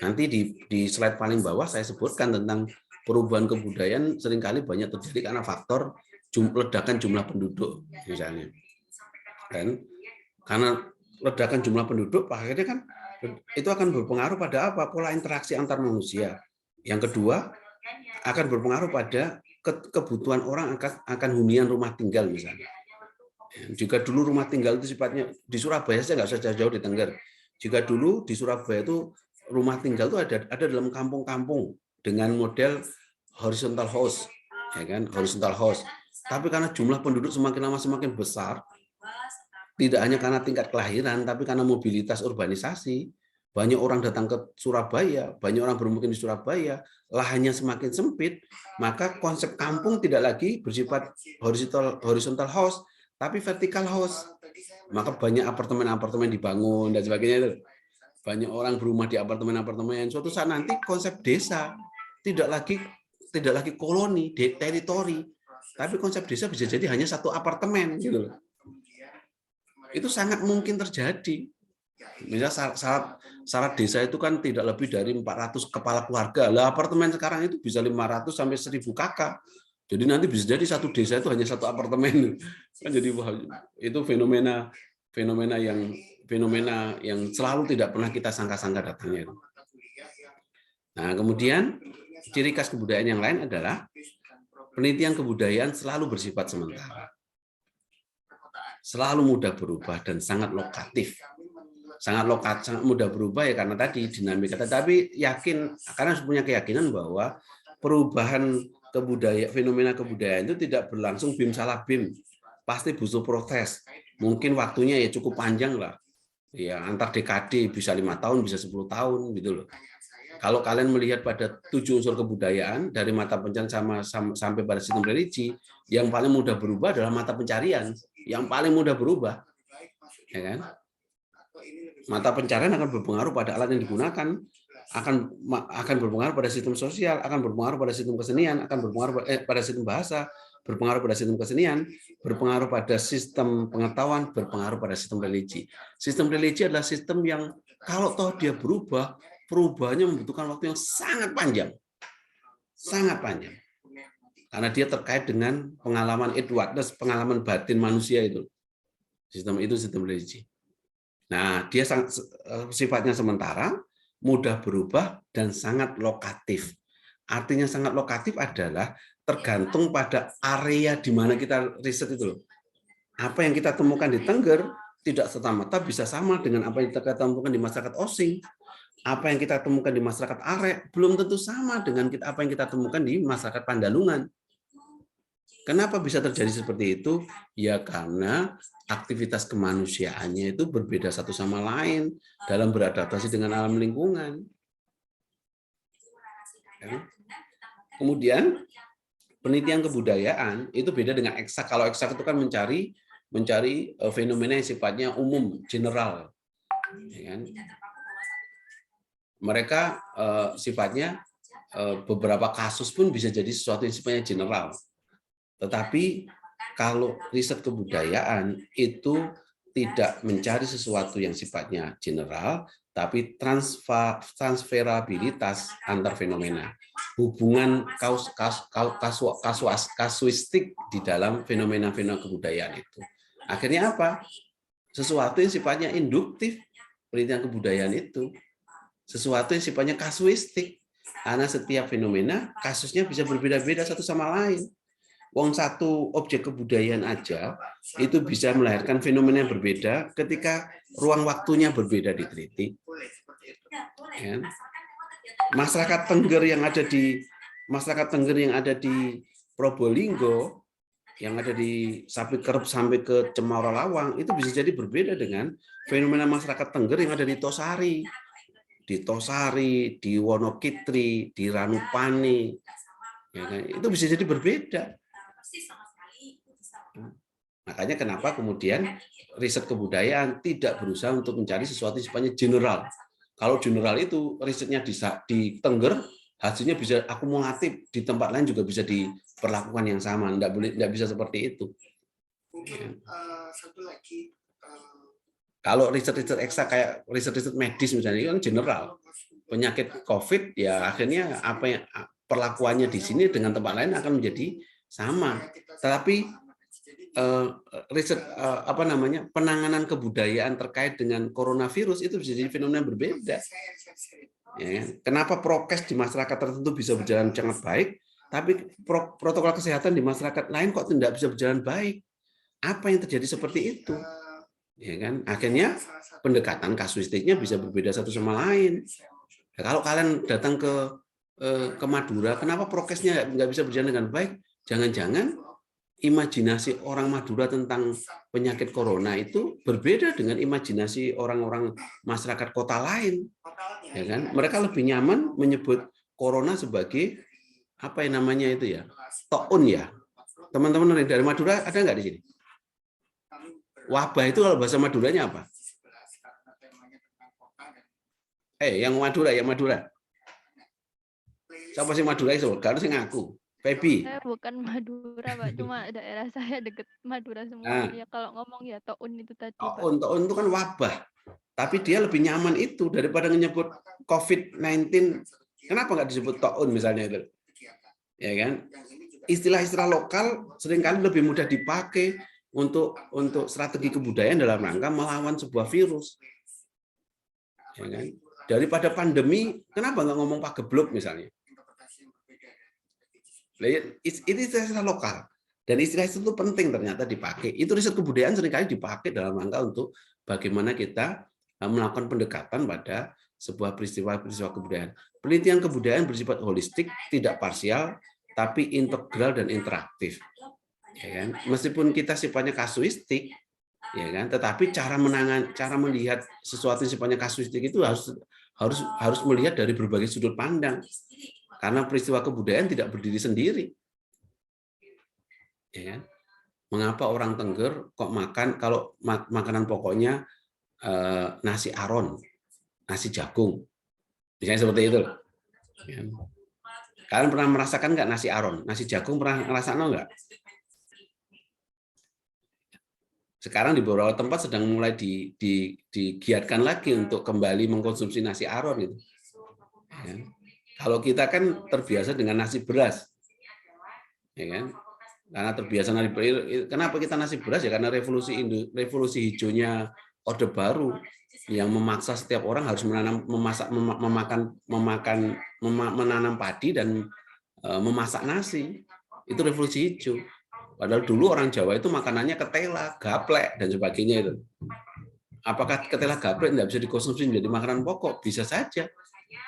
A: Nanti di slide paling bawah saya sebutkan tentang perubahan kebudayaan seringkali banyak terjadi karena faktor ledakan jumlah penduduk misalnya. Dan karena ledakan jumlah penduduk akhirnya kan itu akan berpengaruh pada apa? Pola interaksi antar manusia. Yang kedua akan berpengaruh pada kebutuhan orang akan hunian rumah tinggal misalnya. Jika dulu rumah tinggal itu sifatnya di Surabaya saya nggak usah jauh-jauh di Tengger. Jika dulu di Surabaya itu rumah tinggal itu ada dalam kampung-kampung dengan model horizontal house. ya kan, horizontal host. Tapi karena jumlah penduduk semakin lama semakin besar, tidak hanya karena tingkat kelahiran, tapi karena mobilitas urbanisasi, banyak orang datang ke Surabaya, banyak orang bermukim di Surabaya, lahannya semakin sempit, maka konsep kampung tidak lagi bersifat horizontal house, tapi vertical house. Maka banyak apartemen-apartemen dibangun dan sebagainya itu. Banyak orang berumah di apartemen-apartemen. Suatu saat nanti konsep desa tidak lagi koloni, teritori, tapi konsep desa bisa jadi hanya satu apartemen gitu loh. Itu sangat mungkin terjadi. Misalnya syarat desa itu kan tidak lebih dari 400 kepala keluarga. Lah apartemen sekarang itu bisa 500 sampai 1000 kakak. Jadi nanti bisa jadi satu desa itu hanya satu apartemen. Kan jadi itu fenomena yang selalu tidak pernah kita sangka-sangka datangnya. Nah, kemudian ciri khas kebudayaan yang lain adalah penelitian kebudayaan selalu bersifat sementara. Selalu mudah berubah dan sangat lokatif. Sangat mudah berubah ya karena tadi dinamika. Tetapi karena punya keyakinan bahwa perubahan fenomena kebudayaan itu tidak berlangsung bim salah bim. Pasti butuh proses. Mungkin waktunya ya cukup panjang lah. Ya antar dekade bisa 5 tahun, bisa 10 tahun gitu loh. Kalau kalian melihat pada 7 unsur kebudayaan dari mata pencarian sampai pada sistem religi, yang paling mudah berubah adalah mata pencarian. Yang paling mudah berubah, ya kan? Mata pencarian akan berpengaruh pada alat yang digunakan, akan berpengaruh pada sistem sosial, akan berpengaruh pada sistem kesenian, akan berpengaruh pada sistem bahasa, berpengaruh pada sistem kesenian, berpengaruh pada sistem pengetahuan, berpengaruh pada sistem religi. Sistem religi adalah sistem yang kalau toh dia berubah, perubahannya membutuhkan waktu yang sangat panjang. Sangat panjang. Karena dia terkait dengan pengalaman Edwardes, pengalaman batin manusia itu. Sistem religi. Nah, dia sifatnya sementara, mudah berubah, dan sangat lokatif. Artinya sangat lokatif adalah tergantung pada area di mana kita riset itu loh. Apa yang kita temukan di Tengger tidak serta-merta bisa sama dengan apa yang kita temukan di masyarakat Osing. Apa yang kita temukan di masyarakat Arek belum tentu sama dengan apa yang kita temukan di masyarakat Pandalungan. Kenapa bisa terjadi seperti itu? Ya karena aktivitas kemanusiaannya itu berbeda satu sama lain dalam beradaptasi dengan alam lingkungan. Kemudian penelitian kebudayaan itu beda dengan eksak. Kalau eksak itu kan mencari fenomena yang sifatnya umum, general. Mereka sifatnya beberapa kasus pun bisa jadi sesuatu yang sifatnya general. Tetapi kalau riset kebudayaan itu tidak mencari sesuatu yang sifatnya general, tapi transferabilitas antar fenomena, hubungan kasuistik di dalam fenomena-fenomena kebudayaan itu. Akhirnya apa? Sesuatu yang sifatnya induktif, penelitian kebudayaan itu, sesuatu yang sifatnya kasuistik, karena setiap fenomena kasusnya bisa berbeda-beda satu sama lain. Wong satu objek kebudayaan aja itu bisa melahirkan fenomena yang berbeda ketika ruang waktunya berbeda diteliti. Ya. Masyarakat Tengger yang ada di Probolinggo, yang ada di Sapi Kerep sampai ke Cemara Lawang itu bisa jadi berbeda dengan fenomena masyarakat Tengger yang ada di Tosari, di Wonokitri, di Ranupane. Ya kan? Itu bisa jadi berbeda. Makanya kenapa kemudian riset kebudayaan tidak berusaha untuk mencari sesuatu yang sifatnya general. Kalau general itu risetnya di Tengger, hasilnya bisa akumulatif, di tempat lain juga bisa diperlakukan yang sama. Nggak bisa seperti itu. Mungkin satu lagi. Kalau riset-riset eksak kayak riset-riset medis misalnya itu kan general. Penyakit COVID ya akhirnya apa yang perlakuannya di sini dengan tempat lain akan menjadi sama, tetapi riset penanganan kebudayaan terkait dengan coronavirus itu bisa jadi fenomena yang berbeda. Ya, kenapa prokes di masyarakat tertentu bisa berjalan sangat baik, tapi protokol kesehatan di masyarakat lain kok tidak bisa berjalan baik? Apa yang terjadi seperti itu? Ya kan, akhirnya pendekatan kasuistiknya bisa berbeda satu sama lain. Kalau kalian datang ke Madura, kenapa prokesnya nggak bisa berjalan dengan baik? jangan-jangan imajinasi orang Madura tentang penyakit corona itu berbeda dengan imajinasi orang-orang masyarakat kota lain, ya kan? Mereka lebih nyaman menyebut corona sebagai apa yang namanya itu ya, toun ya. Teman-teman dari Madura ada nggak di sini? Wabah itu kalau bahasa Maduranya apa? Yang Madura, yang Madura. Siapa sih Madura itu? Gak harus ngaku. Feby.
B: Saya bukan Madura, Pak. Cuma daerah saya deket Madura semua.
A: Nah,
B: Ya kalau ngomong ya toun itu tadi, Pak.
A: Toun itu kan wabah. Tapi dia lebih nyaman itu daripada menyebut COVID-19. Kenapa nggak disebut toun misalnya itu? Ya kan? Istilah-istilah lokal seringkali lebih mudah dipakai untuk strategi kebudayaan dalam rangka melawan sebuah virus. Ya kan? Daripada pandemi, kenapa nggak ngomong pagebluk misalnya? Itu istilah lokal. Dan istilah itu penting ternyata dipakai. Itu riset kebudayaan seringkali dipakai dalam rangka untuk bagaimana kita melakukan pendekatan pada sebuah peristiwa-peristiwa kebudayaan. Penelitian kebudayaan bersifat holistik, tidak parsial, tapi integral dan interaktif. Ya kan? Meskipun kita sifatnya kasuistik, ya kan, tetapi cara melihat sesuatu yang sifatnya kasuistik itu harus melihat dari berbagai sudut pandang. Karena peristiwa kebudayaan tidak berdiri sendiri. Ya kan? Mengapa orang Tengger kok makan kalau makanan pokoknya nasi aron, nasi jagung, misalnya seperti itu. Ya. Kalian pernah merasakan nggak nasi aron, nasi jagung pernah ngerasain nggak? Sekarang di beberapa tempat sedang mulai digiatkan lagi untuk kembali mengkonsumsi nasi aron itu. Ya. Kalau kita kan terbiasa dengan nasi beras, ya kan? Karena terbiasa nasi beras. Kenapa kita nasi beras ya? Karena revolusi hijaunya Orde Baru yang memaksa setiap orang harus menanam padi dan memasak nasi. Itu revolusi hijau. Padahal dulu orang Jawa itu makanannya ketela, gaplek dan sebagainya itu. Apakah ketela gaplek tidak bisa dikonsumsi menjadi makanan pokok? Bisa saja.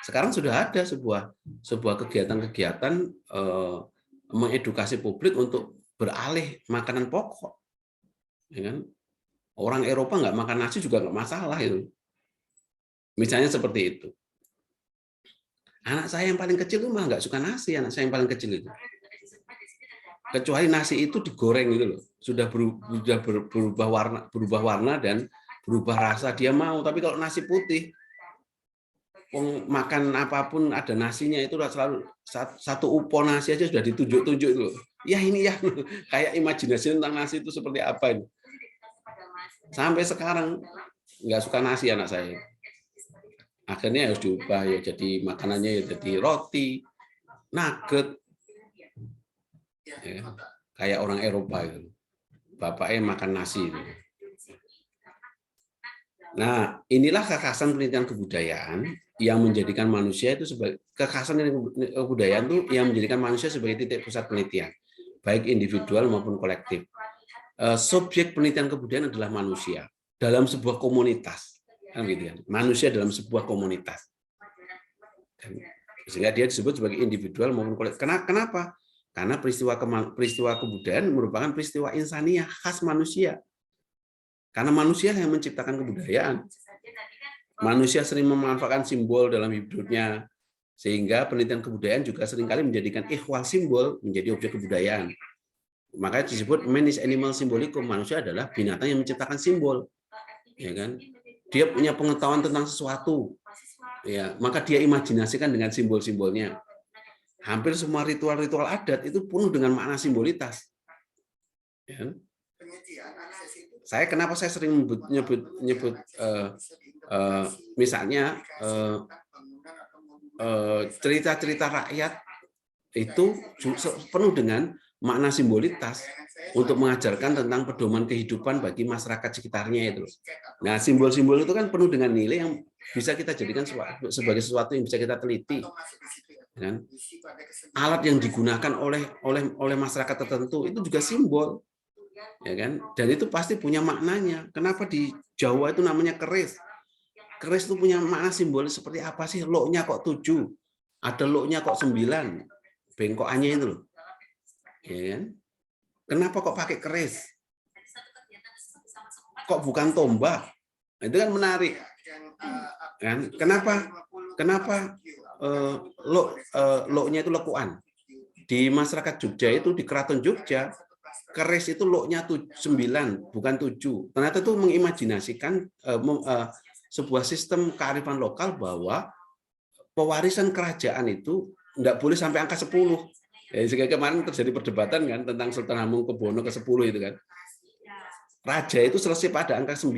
A: Sekarang sudah ada sebuah kegiatan-kegiatan mengedukasi publik untuk beralih makanan pokok. Ya kan? Orang Eropa nggak makan nasi juga nggak masalah itu. Misalnya seperti itu. Anak saya yang paling kecil itu malah nggak suka nasi, anak saya yang paling kecil itu. Kecuali nasi itu digoreng gitu loh. Sudah berubah warna dan berubah rasa dia mau. Tapi kalau nasi putih, makan apapun ada nasinya itu selalu satu upo nasi aja sudah ditunjuk-tunjuk itu. Ya ini ya kayak imajinasi tentang nasi itu seperti apa ini. Sampai sekarang nggak suka nasi anak saya. Akhirnya harus diubah ya jadi makanannya ya jadi roti, nugget, ya, kayak orang Eropa itu. Bapaknya makan nasi. Itu. Nah inilah kekhasan penelitian kebudayaan yang menjadikan manusia itu sebagai kekhasan kebudayaan itu yang menjadikan manusia sebagai titik pusat penelitian, baik individual maupun kolektif. Subjek penelitian kebudayaan adalah manusia dalam sebuah komunitas, kan gitu kan? Manusia dalam sebuah komunitas, sehingga dia disebut sebagai individual maupun kolektif. Kenapa? Karena peristiwa kebudayaan merupakan peristiwa insaniah khas manusia. Karena manusia yang menciptakan kebudayaan. Manusia sering memanfaatkan simbol dalam hidupnya, sehingga penelitian kebudayaan juga seringkali menjadikan ikhwal simbol menjadi objek kebudayaan. Makanya disebut man is animal symbolikum, manusia adalah binatang yang menciptakan simbol, ya kan? Dia punya pengetahuan tentang sesuatu, ya, maka dia imajinasikan dengan simbol-simbolnya. Hampir semua ritual-ritual adat itu penuh dengan makna simbolitas. Ya. Kenapa saya sering nyebut misalnya cerita-cerita rakyat itu penuh dengan makna simbolitas untuk mengajarkan tentang pedoman kehidupan bagi masyarakat sekitarnya itu. Nah, simbol-simbol itu kan penuh dengan nilai yang bisa kita jadikan sebagai sesuatu yang bisa kita teliti. Kan? Alat yang digunakan oleh masyarakat tertentu itu juga simbol, ya kan? Dan itu pasti punya maknanya. Kenapa di Jawa itu namanya keris? Keris itu punya makna simbolis seperti apa sih? Loknya kok 7, ada loknya kok 9, bengkokannya itu loh. Ya kan? Kenapa kok pakai keris? Kok bukan tombak? Itu kan menarik. Kan? Kenapa lo-nya itu lekuan? Di masyarakat Jogja itu, di Keraton Jogja, keris itu lo-nya 9, bukan 7. Ternyata itu mengimajinasikan sebuah sistem kearifan lokal bahwa pewarisan kerajaan itu enggak boleh sampai angka 10. Ya, sehingga kemarin terjadi perdebatan kan tentang Sultan Hamengkubuwono ke-10 itu kan. Raja itu selesai pada angka 9.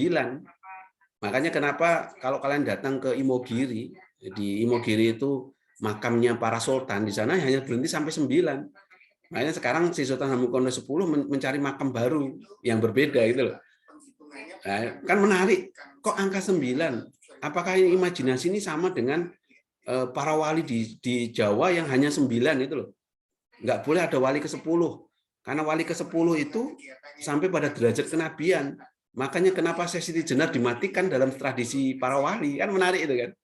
A: Makanya kenapa kalau kalian datang ke Imogiri, di Imogiri itu makamnya para sultan, di sana hanya berhenti sampai 9. Makanya sekarang si Sultan Hamengkubuwono 10 mencari makam baru yang berbeda gitu loh. Nah, kan menarik, kok angka 9? Apakah ini imajinasi ini sama dengan para wali di Jawa yang hanya 9 itu loh. Nggak boleh ada wali ke-10. Karena wali ke-10 itu sampai pada derajat kenabian. Makanya kenapa Sesiti Jenar dimatikan dalam tradisi para wali. Kan menarik itu kan.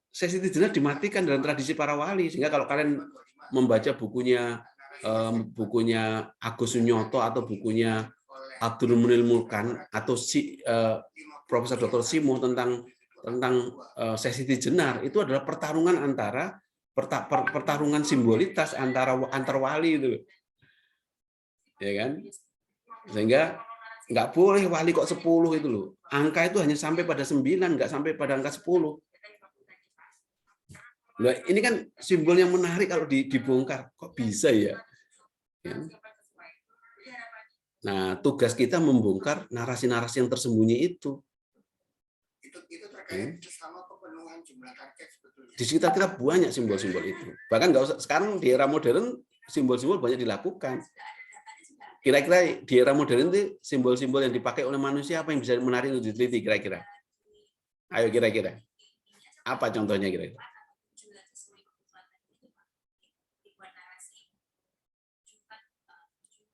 A: Sesiti Jenar dimatikan dalam tradisi para wali. Sehingga kalau kalian membaca bukunya Agus Sunyoto atau bukunya Abdul Munil Mulkan atau Profesor Dr. Simo tentang Sesiti Jenar, itu adalah pertarungan antara pertarungan simbolitas antar wali itu, ya kan? Sehingga nggak boleh wali kok 10 itu loh. Angka itu hanya sampai pada 9, nggak sampai pada angka 10. Nah, ini kan simbol yang menarik kalau dibongkar. Kok bisa ya? Nah, tugas kita membongkar narasi-narasi yang tersembunyi itu. Itu terkait sama pemenuhan jumlah target sebetulnya. Di sekitar kita banyak simbol-simbol itu. Bahkan nggak usah sekarang di era modern simbol-simbol banyak dilakukan. Kira-kira di era modern itu simbol-simbol yang dipakai oleh manusia apa yang bisa menarik untuk diteliti kira-kira? Ayo kira-kira. Apa contohnya kira-kira?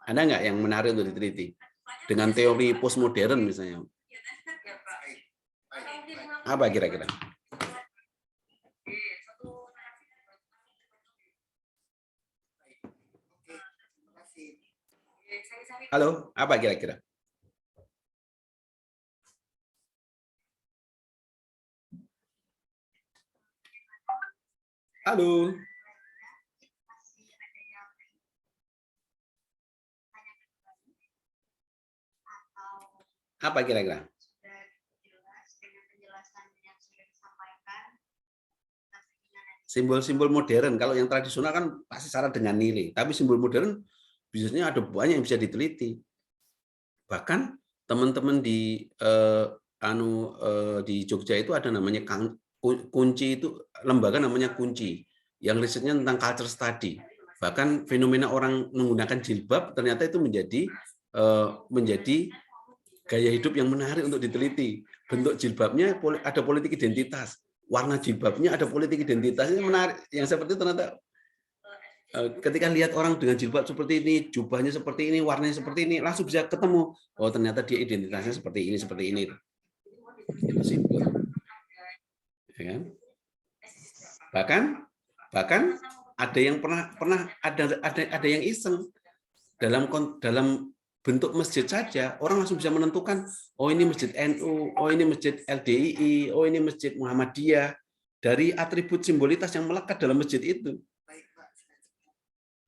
A: Ada nggak yang menarik untuk diteliti? Dengan teori postmodern misalnya. Apa kira-kira? Halo, apa kira-kira? Halo. Apa kira-kira? Simbol-simbol modern, kalau yang tradisional kan pasti syarat dengan nilai, tapi simbol modern biasanya ada banyak yang bisa diteliti. Bahkan teman-teman di di Jogja itu ada namanya kunci, itu lembaga namanya kunci, yang risetnya tentang culture study. Bahkan fenomena orang menggunakan jilbab ternyata itu menjadi gaya hidup yang menarik untuk diteliti. Bentuk jilbabnya ada politik identitas. Warna jilbabnya ada politik identitasnya menarik. Yang seperti itu ternyata ketika lihat orang dengan jilbab seperti ini, jubahnya seperti ini, warnanya seperti ini, langsung bisa ketemu. Oh ternyata dia identitasnya seperti ini. Itu simpel. Ya kan? Bahkan ada yang pernah ada yang iseng dalam bentuk masjid saja, orang langsung bisa menentukan, oh ini masjid NU, oh ini masjid LDII, oh ini masjid Muhammadiyah, dari atribut simbolitas yang melekat dalam masjid itu.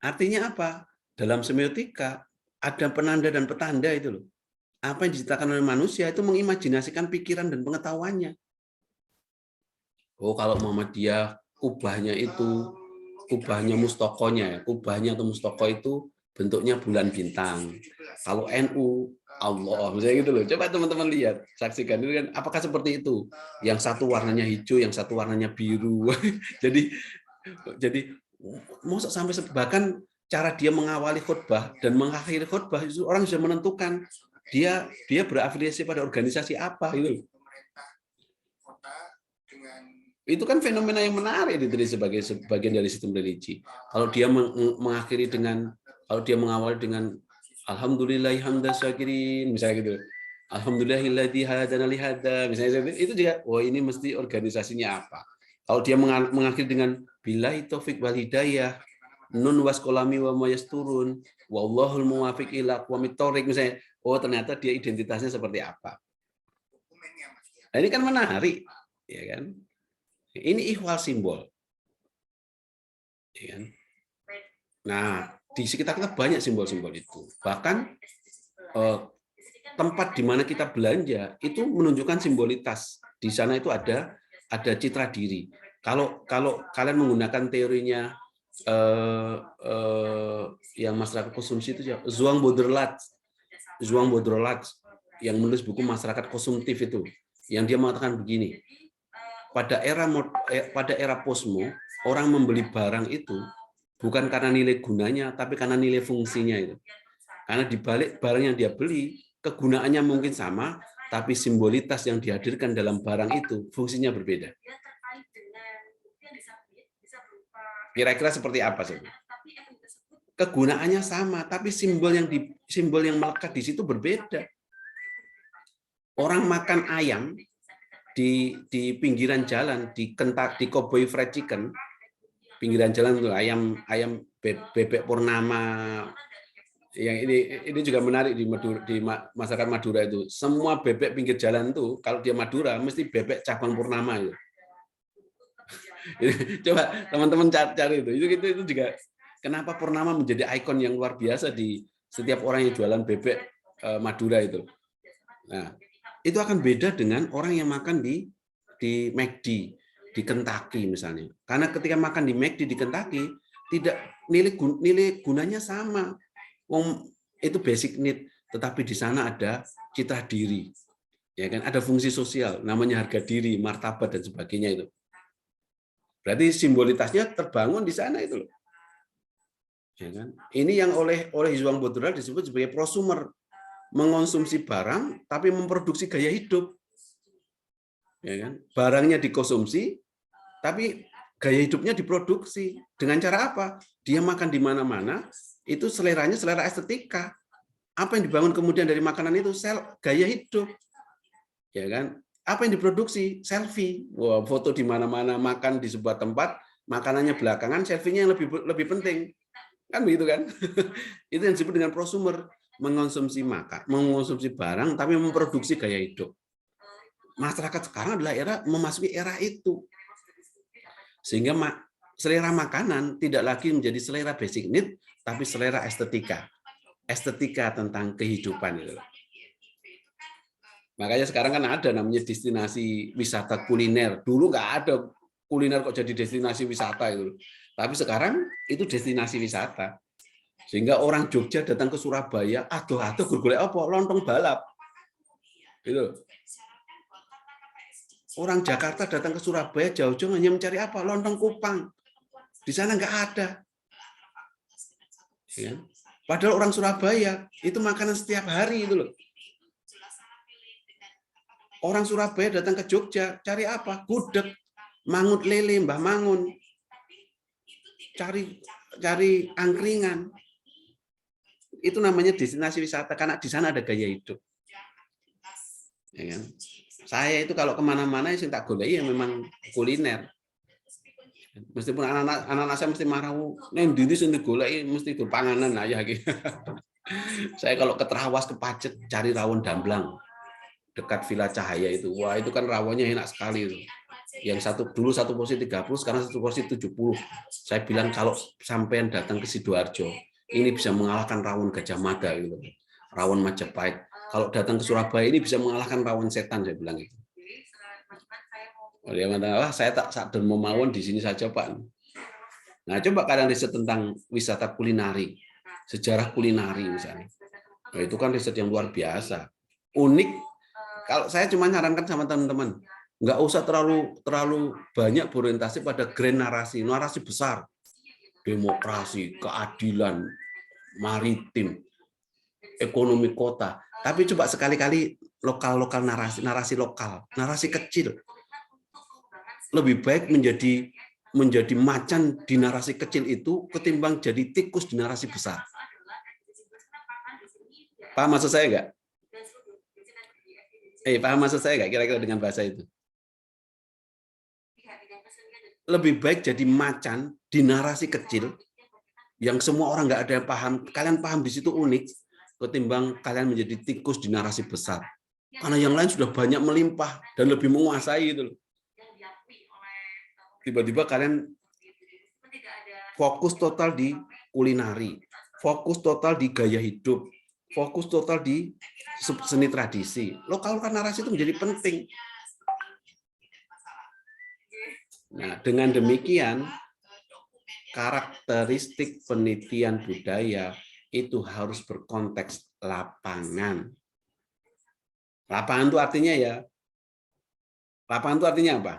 A: Artinya apa? Dalam semiotika ada penanda dan petanda itu loh. Apa yang diciptakan oleh manusia itu mengimajinasikan pikiran dan pengetahuannya. Oh kalau Muhammadiyah kubahnya mustokonya, kubahnya atau mustoko itu bentuknya bulan bintang. Kalau NU, Allah, misalnya gitu loh. Coba teman-teman lihat, saksikan itu kan. Apakah seperti itu? Yang satu warnanya hijau, yang satu warnanya biru. jadi mau sampai bahkan cara dia mengawali khutbah dan mengakhiri khutbah itu orang sudah menentukan dia berafiliasi pada organisasi apa itu. Itu kan fenomena yang menarik sebagai bagian dari sistem religi. Kalau dia mengakhiri dengan dia mengawali dengan alhamdulillahi hamdan syakirin misalnya gitu. Alhamdulillahilladzi hadana li hadza misalnya itu juga ini mesti organisasinya apa. Kalau dia mengakhiri dengan billahi taufik wal hidayah nun waskolami wa mayasturun, wallahul muwafiq ila aqwamit thoriq misalnya. Oh, ternyata dia identitasnya seperti apa. Nah, ini kan menarik, ya kan? Ini ihwal simbol. Ya kan? Nah, di sekitar kita banyak simbol-simbol itu. Bahkan tempat di mana kita belanja itu menunjukkan simbolitas. Di sana itu ada citra diri. Kalau kalian menggunakan teorinya yang masyarakat konsumsi itu Zhuang Baudrillard yang menulis buku Masyarakat Konsumtif itu, yang dia mengatakan begini, pada era posmo orang membeli barang itu bukan karena nilai gunanya, tapi karena nilai fungsinya itu. Karena di balik barang yang dia beli, kegunaannya mungkin sama, tapi simbolitas yang dihadirkan dalam barang itu fungsinya berbeda. Kira-kira seperti apa sih? Kegunaannya sama, tapi simbol yang melekat di situ berbeda. Orang makan ayam di pinggiran jalan, di Cowboy Fried Chicken, pinggiran jalan tuh ayam bebek purnama. Yang ini juga menarik di masyarakat Madura itu. Semua bebek pinggir jalan tuh kalau dia Madura mesti bebek cabang purnama itu. Coba teman-teman cari itu juga kenapa purnama menjadi ikon yang luar biasa di setiap orang yang jualan bebek Madura itu. Nah, itu akan beda dengan orang yang makan di McD, di Kentucky misalnya. Karena ketika makan di McD di Kentucky tidak nilai gunanya sama. Itu basic need, tetapi di sana ada citra diri. Ya kan, ada fungsi sosial namanya harga diri, martabat dan sebagainya itu. Berarti simbolitasnya terbangun di sana itu loh. Ya kan? Ini yang oleh Zhuang Baudrillard disebut sebagai prosumer, mengonsumsi barang tapi memproduksi gaya hidup. Ya kan? Barangnya dikonsumsi tapi gaya hidupnya diproduksi. Dengan cara apa? Dia makan di mana-mana, itu seleranya selera estetika. Apa yang dibangun kemudian dari makanan itu? Gaya hidup. Ya kan? Apa yang diproduksi? Selfie. Wah, foto di mana-mana, makan di sebuah tempat, makanannya belakangan, selfie-nya yang lebih penting. Kan begitu kan? Itu yang disebut dengan prosumer, mengonsumsi barang tapi memproduksi gaya hidup. Masyarakat sekarang adalah memasuki era itu. Sehingga selera makanan tidak lagi menjadi selera basic need, tapi selera estetika. Estetika tentang kehidupan itu. Makanya sekarang kan ada namanya destinasi wisata kuliner. Dulu nggak ada kuliner kok jadi destinasi wisata itu. Tapi sekarang itu destinasi wisata. Sehingga orang Jogja datang ke Surabaya, aduh golek apa? Lontong balap. Gitu. Orang Jakarta datang ke Surabaya jauh-jauh hanya mencari apa? Lontong kupang. Di sana nggak ada. Ya. Padahal orang Surabaya itu makanan setiap hari itu loh. Orang Surabaya datang ke Jogja, cari apa? Gudeg, mangut lele, Mbah Mangun. Cari angkringan. Itu namanya destinasi wisata, karena di sana ada gaya hidup. Ya kan? Saya itu kalau kemana-mana yang tak golek ya memang kuliner. Meskipun anak-anak saya mesti marah, neng diri sendiri golek mesti berpanganan aja gitu. Saya kalau ke Trawas, ke Pacet, cari rawon Damblang dekat Villa Cahaya itu. Wah, itu kan rawonnya enak sekali itu. Yang dulu satu porsi 30, sekarang satu porsi 70. Saya bilang kalau sampean datang ke Sidoarjo, ini bisa mengalahkan rawon Gajah Mada gitu. Rawon Majapahit. Kalau datang ke Surabaya ini bisa mengalahkan rawon setan, saya bilang itu. Dia mengatakan, saya tak sadar mau mawon di sini saja, Pak. Nah, coba kalian riset tentang wisata kulinari, sejarah kulinari misalnya. Nah, itu kan riset yang luar biasa. Unik. Kalau saya cuma nyarankan sama teman-teman, nggak usah terlalu banyak berorientasi pada grand narasi besar, demokrasi, keadilan, maritim, ekonomi kota. Tapi coba sekali-kali lokal narasi lokal, narasi kecil. Lebih baik menjadi macan di narasi kecil itu ketimbang jadi tikus di narasi besar. Paham maksud saya nggak? Paham maksud saya nggak kira-kira dengan bahasa itu? Lebih baik jadi macan di narasi kecil yang semua orang nggak ada yang paham, kalian paham di situ unik, ketimbang kalian menjadi tikus di narasi besar. Karena yang lain sudah banyak melimpah dan lebih menguasai itu loh. Tiba-tiba kalian fokus total di kulinari, fokus total di gaya hidup, fokus total di seni tradisi. Lokalkan narasi itu menjadi penting. Nah, dengan demikian, karakteristik penelitian budaya itu harus berkonteks lapangan. Lapangan itu artinya ya, lapangan itu artinya apa?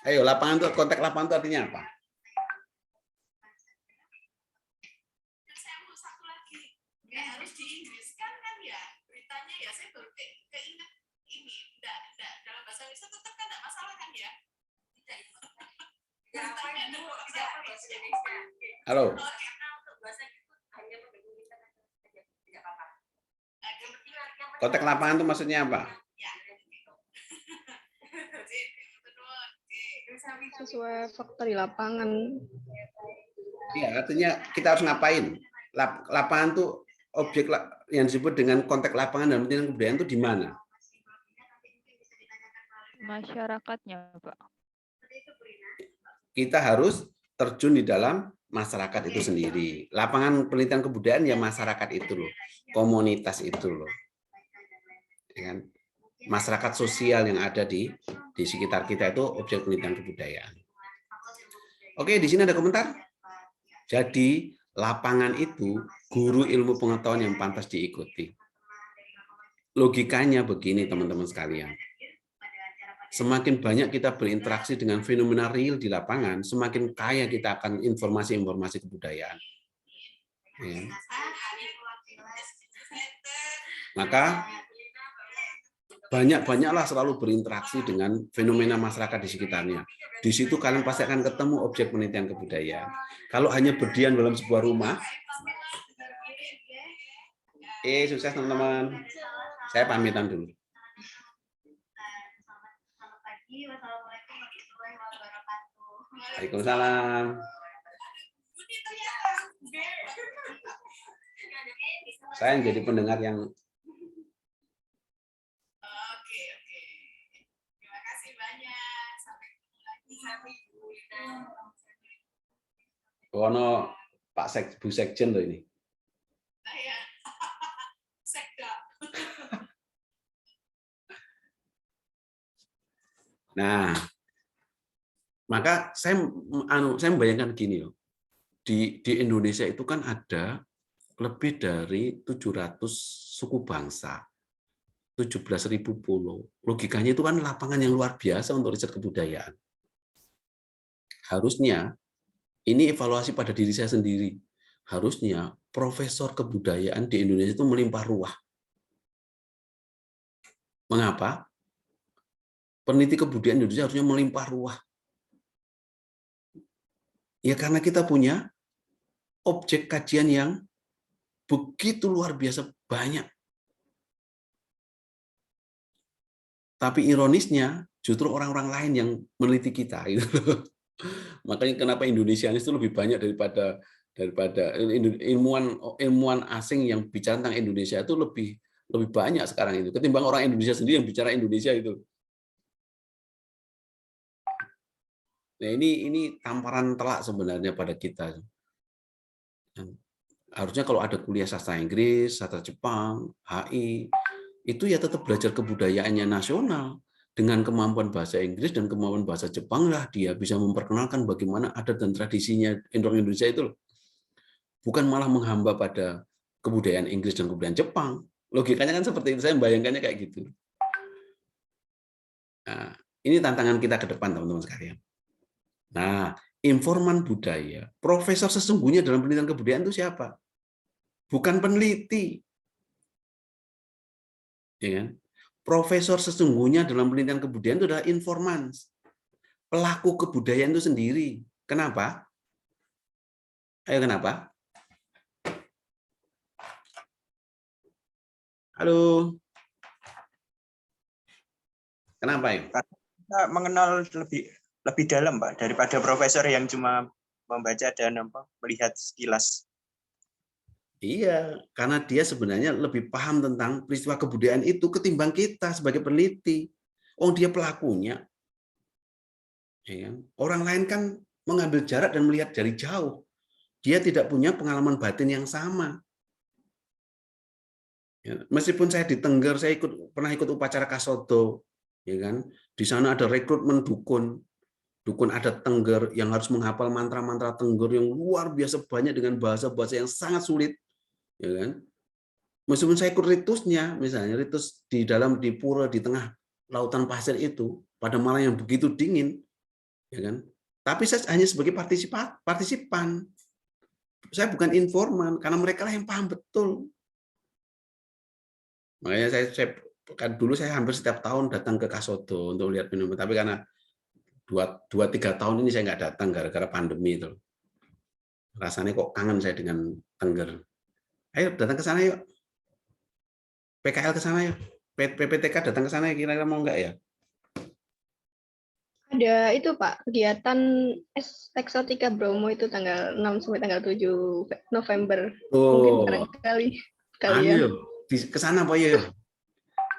A: Ayo, lapangan itu, konteks lapangan itu artinya apa?
D: Harus diinggriskan kan ya beritanya ya, saya baru keinget ini enggak dalam bahasa Indonesia tetap kan enggak masalah kan ya? Tidak bahasa Indonesia.
A: Halo.
D: Karena untuk bahasa itu hanya kita tidak apa-apa.
A: Konteks lapangan itu maksudnya apa?
E: Sesuai fakta di lapangan.
A: Iya, artinya kita harus ngapain? Lapangan itu objek yang disebut dengan konteks lapangan dan penelitian kebudayaan itu di mana?
B: Masyarakatnya, Pak.
A: Kita harus terjun di dalam masyarakat itu sendiri. Lapangan penelitian kebudayaan ya masyarakat itu loh, komunitas itu loh. Ya kan? Masyarakat sosial yang ada di sekitar kita itu objek penelitian kebudayaan. Oke, di sini ada komentar. Jadi lapangan itu guru ilmu pengetahuan yang pantas diikuti. Logikanya begini teman-teman sekalian. Semakin banyak kita berinteraksi dengan fenomena real di lapangan, semakin kaya kita akan informasi-informasi kebudayaan. Ya. Maka banyak-banyaklah selalu berinteraksi dengan fenomena masyarakat di sekitarnya. Di situ kalian pasti akan ketemu objek penelitian kebudayaan. Kalau hanya berdiam dalam sebuah rumah, sukses teman-teman. Saya pamitan dulu. Waalaikumsalam. Saya menjadi pendengar yang Kono Pak Bu Sekjen loh ini. Nah, maka saya membayangkan gini loh. Di Indonesia itu kan ada lebih dari 700 suku bangsa, 17.000 pulau. Logikanya itu kan lapangan yang luar biasa untuk riset kebudayaan. Harusnya ini evaluasi pada diri saya sendiri. Harusnya profesor kebudayaan di Indonesia itu melimpah ruah. Mengapa? Peneliti kebudayaan Indonesia harusnya melimpah ruah. Ya karena kita punya objek kajian yang begitu luar biasa banyak. Tapi ironisnya justru orang-orang lain yang meneliti kita. Makanya kenapa Indonesianis itu lebih banyak daripada ilmuwan asing yang bicara tentang Indonesia itu lebih banyak sekarang itu ketimbang orang Indonesia sendiri yang bicara Indonesia itu. Nah, ini tamparan telak sebenarnya pada kita. Harusnya kalau ada kuliah sastra Inggris, sastra Jepang, HI, itu ya tetap belajar kebudayaannya nasional. Dengan kemampuan bahasa Inggris dan kemampuan bahasa Jepang lah dia bisa memperkenalkan bagaimana adat dan tradisinya Indonesia itu loh. Bukan malah menghamba pada kebudayaan Inggris dan kebudayaan Jepang. Logikanya kan seperti itu, saya membayangkannya kayak gitu. Nah, ini tantangan kita ke depan teman-teman sekalian. Nah, informan budaya, profesor sesungguhnya dalam penelitian kebudayaan itu siapa? Bukan peneliti. Ya kan? Profesor sesungguhnya dalam penelitian kebudayaan itu adalah informan. Pelaku kebudayaan itu sendiri. Kenapa? Ayo kenapa? Halo. Kenapa ya?
C: Kita mengenal lebih
F: lebih dalam, Pak, daripada profesor yang cuma membaca dan melihat sekilas.
A: Iya, karena dia sebenarnya lebih paham tentang peristiwa kebudayaan itu ketimbang kita sebagai peneliti. Oh, dia pelakunya. Ya kan? Orang lain kan mengambil jarak dan melihat dari jauh. Dia tidak punya pengalaman batin yang sama. Ya, meskipun saya di Tengger, saya pernah ikut upacara Kasodo, ya kan? Di sana ada rekrutmen dukun. Dukun adat Tengger yang harus menghafal mantra-mantra Tengger yang luar biasa banyak dengan bahasa-bahasa yang sangat sulit, ya kan? Meskipun saya ikut ritusnya, misalnya ritus di pura di tengah lautan pasir itu pada malam yang begitu dingin, ya kan? Tapi saya hanya sebagai partisipan. Saya bukan informan karena mereka lah yang paham betul. Makanya kan dulu saya hampir setiap tahun datang ke Kasodo untuk lihat fenomena, tapi karena 2-3 tahun ini saya nggak datang gara-gara pandemi itu. Rasanya kok kangen saya dengan Tengger. Ayo datang ke sana yuk. PKL ke sana yuk. PPTK datang ke sana kira-kira mau nggak ya?
E: Ada itu Pak, kegiatan Eksotika Bromo itu tanggal 6 sampai tanggal 7 November. Mungkin
A: Oh,
E: barangkali kalian.
A: ayo ke sana Pak yuk.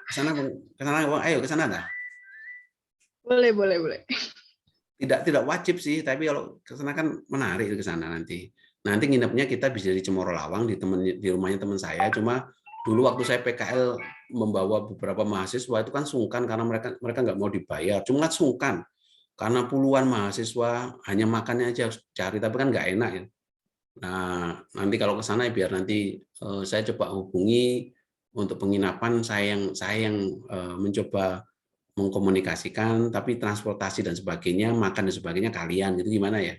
A: Ke sana ayo ke sana dah.
E: Boleh.
A: Tidak wajib sih, tapi kalau ke sana kan menarik ke sana nanti. Nanti nginepnya kita bisa di Cemoro Lawang di rumahnya teman saya. Cuma dulu waktu saya PKL membawa beberapa mahasiswa itu kan sungkan karena mereka nggak mau dibayar. Cuma sungkan karena puluhan mahasiswa hanya makannya aja harus cari, tapi kan nggak enak ya. Nah, nanti kalau ke sana biar nanti saya coba hubungi untuk penginapan, saya yang mencoba mengkomunikasikan, tapi transportasi dan sebagainya, makan dan sebagainya kalian, gitu gimana ya?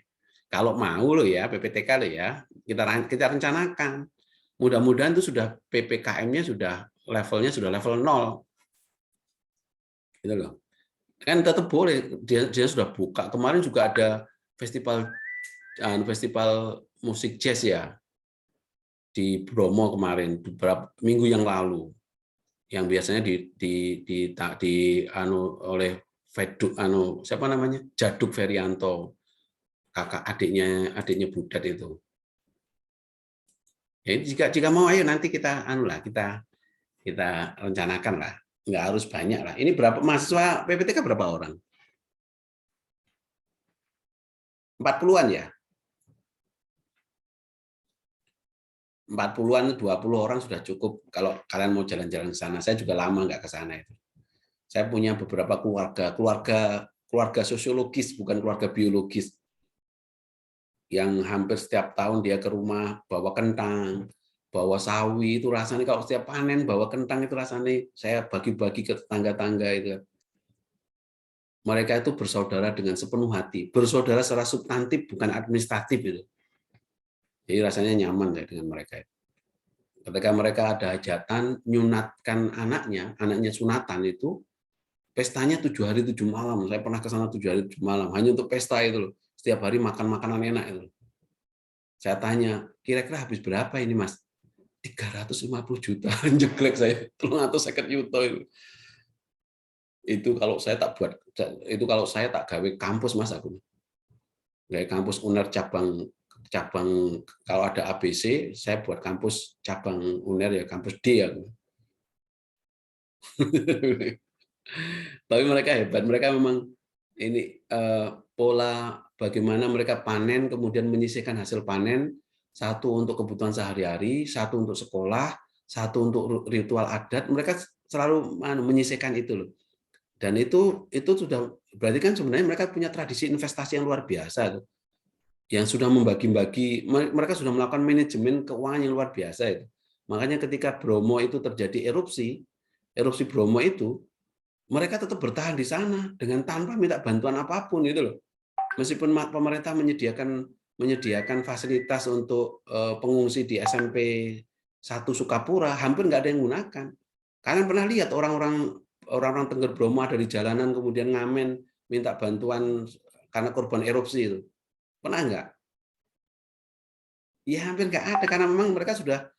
A: Kalau mau lo ya, PPTK lo ya, kita rencanakan. Mudah-mudahan itu sudah PPKM-nya sudah levelnya sudah level 0. Gitu loh. Kan tetap boleh, dia sudah buka. Kemarin juga ada festival musik jazz ya di Bromo kemarin, beberapa minggu yang lalu. Yang biasanya oleh siapa namanya? Jaduk Ferianto, kakak adiknya Budat itu. Ya, jika mau ayo nanti kita kita rencanakan lah. Nggak harus banyak lah. Ini berapa mahasiswa PPTK berapa orang? 40-an ya? 40-an, 20 orang sudah cukup kalau kalian mau jalan-jalan ke sana. Saya juga lama nggak ke sana itu. Saya punya beberapa keluarga sosiologis, bukan keluarga biologis, yang hampir setiap tahun dia ke rumah bawa kentang, bawa sawi, itu rasanya kalau setiap panen bawa kentang itu rasanya saya bagi-bagi ke tetangga-tangga itu. Mereka itu bersaudara dengan sepenuh hati, bersaudara secara substantif bukan administratif itu. Jadi rasanya nyaman ya dengan mereka. Ketika mereka ada hajatan, nyunatkan anaknya sunatan itu, pestanya 7 hari 7 malam. Saya pernah ke sana 7 hari 7 malam, hanya untuk pesta itu loh. Setiap hari makan makanan enak itu. Saya tanya, kira-kira habis berapa ini Mas? 350 juta, jeglek saya, 350 juta itu. Itu kalau saya tak gawe kampus Mas aku. Gawe kampus UNER cabang kalau ada ABC, saya buat kampus cabang UNER ya, kampus D ya. Tapi mereka hebat, mereka memang ini pola bagaimana mereka panen, kemudian menyisihkan hasil panen, satu untuk kebutuhan sehari-hari, satu untuk sekolah, satu untuk ritual adat, mereka selalu menyisihkan itu loh. Dan itu sudah berarti kan sebenarnya mereka punya tradisi investasi yang luar biasa tuh. Yang sudah membagi-bagi, mereka sudah melakukan manajemen keuangan yang luar biasa itu. Makanya ketika Bromo itu terjadi erupsi Bromo itu, mereka tetap bertahan di sana dengan tanpa minta bantuan apapun itu loh. Meskipun pemerintah menyediakan fasilitas untuk pengungsi di SMP 1 Sukapura, hampir nggak ada yang menggunakan. Kalian pernah lihat orang-orang Tengger Bromo ada di jalanan kemudian ngamen minta bantuan karena korban erupsi itu? Pernah nggak? Ya hampir nggak ada karena memang mereka sudah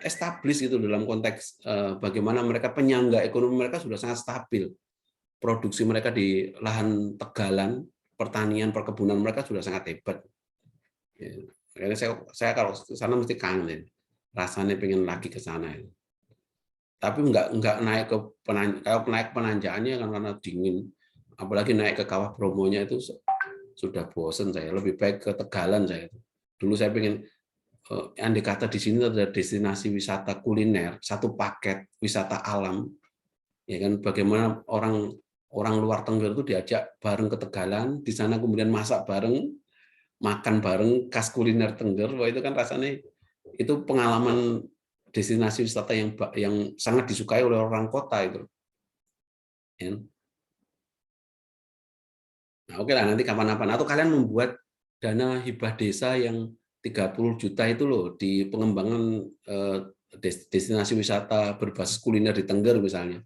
A: established gitu dalam konteks bagaimana mereka penyangga ekonomi mereka sudah sangat stabil. Produksi mereka di lahan tegalan pertanian, perkebunan mereka sudah sangat hebat. Ya. Karena saya kalau ke sana mesti kangen, rasanya pengen lagi ke sana. Tapi nggak naik ke kalau naik penanjaannya kan karena dingin, apalagi naik ke Kawah Bromonya itu sudah bosen saya. Lebih baik ke Tegalan saya. Dulu saya pengen, andai kata di sini ada destinasi wisata kuliner, satu paket wisata alam, ya kan? Bagaimana orang luar Tengger itu diajak bareng ke Tegalan, di sana kemudian masak bareng, makan bareng khas kuliner Tengger, wah itu kan rasanya itu pengalaman destinasi wisata yang sangat disukai oleh orang kota itu. Ya. Nah, oke lah nanti kapan-kapan atau kalian membuat dana hibah desa yang 30 juta itu loh di pengembangan destinasi wisata berbasis kuliner di Tengger misalnya.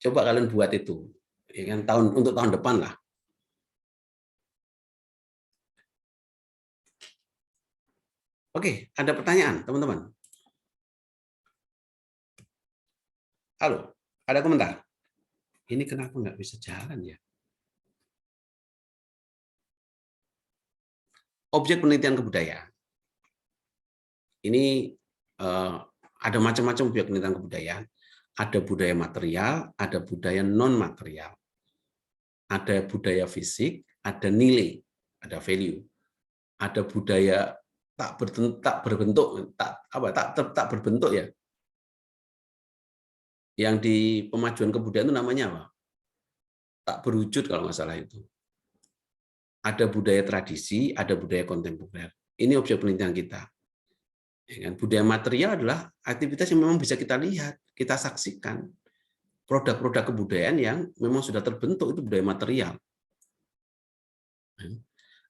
A: Coba kalian buat itu. Ya kan untuk tahun depan lah. Oke, ada pertanyaan, teman-teman? Halo, ada komentar? Ini kenapa nggak bisa jalan ya? Objek penelitian kebudayaan. Ini ada macam-macam objek penelitian kebudayaan. Ada budaya material, ada budaya non-material. Ada budaya fisik, ada nilai, ada value. Ada budaya tak berbentuk ya. Yang di pemajuan kebudayaan itu namanya apa? Tak berwujud kalau nggak salah itu. Ada budaya tradisi, ada budaya kontemporer. Ini objek penelitian kita. Ya kan? Budaya material adalah aktivitas yang memang bisa kita lihat, kita saksikan. Produk-produk kebudayaan yang memang sudah terbentuk itu budaya material.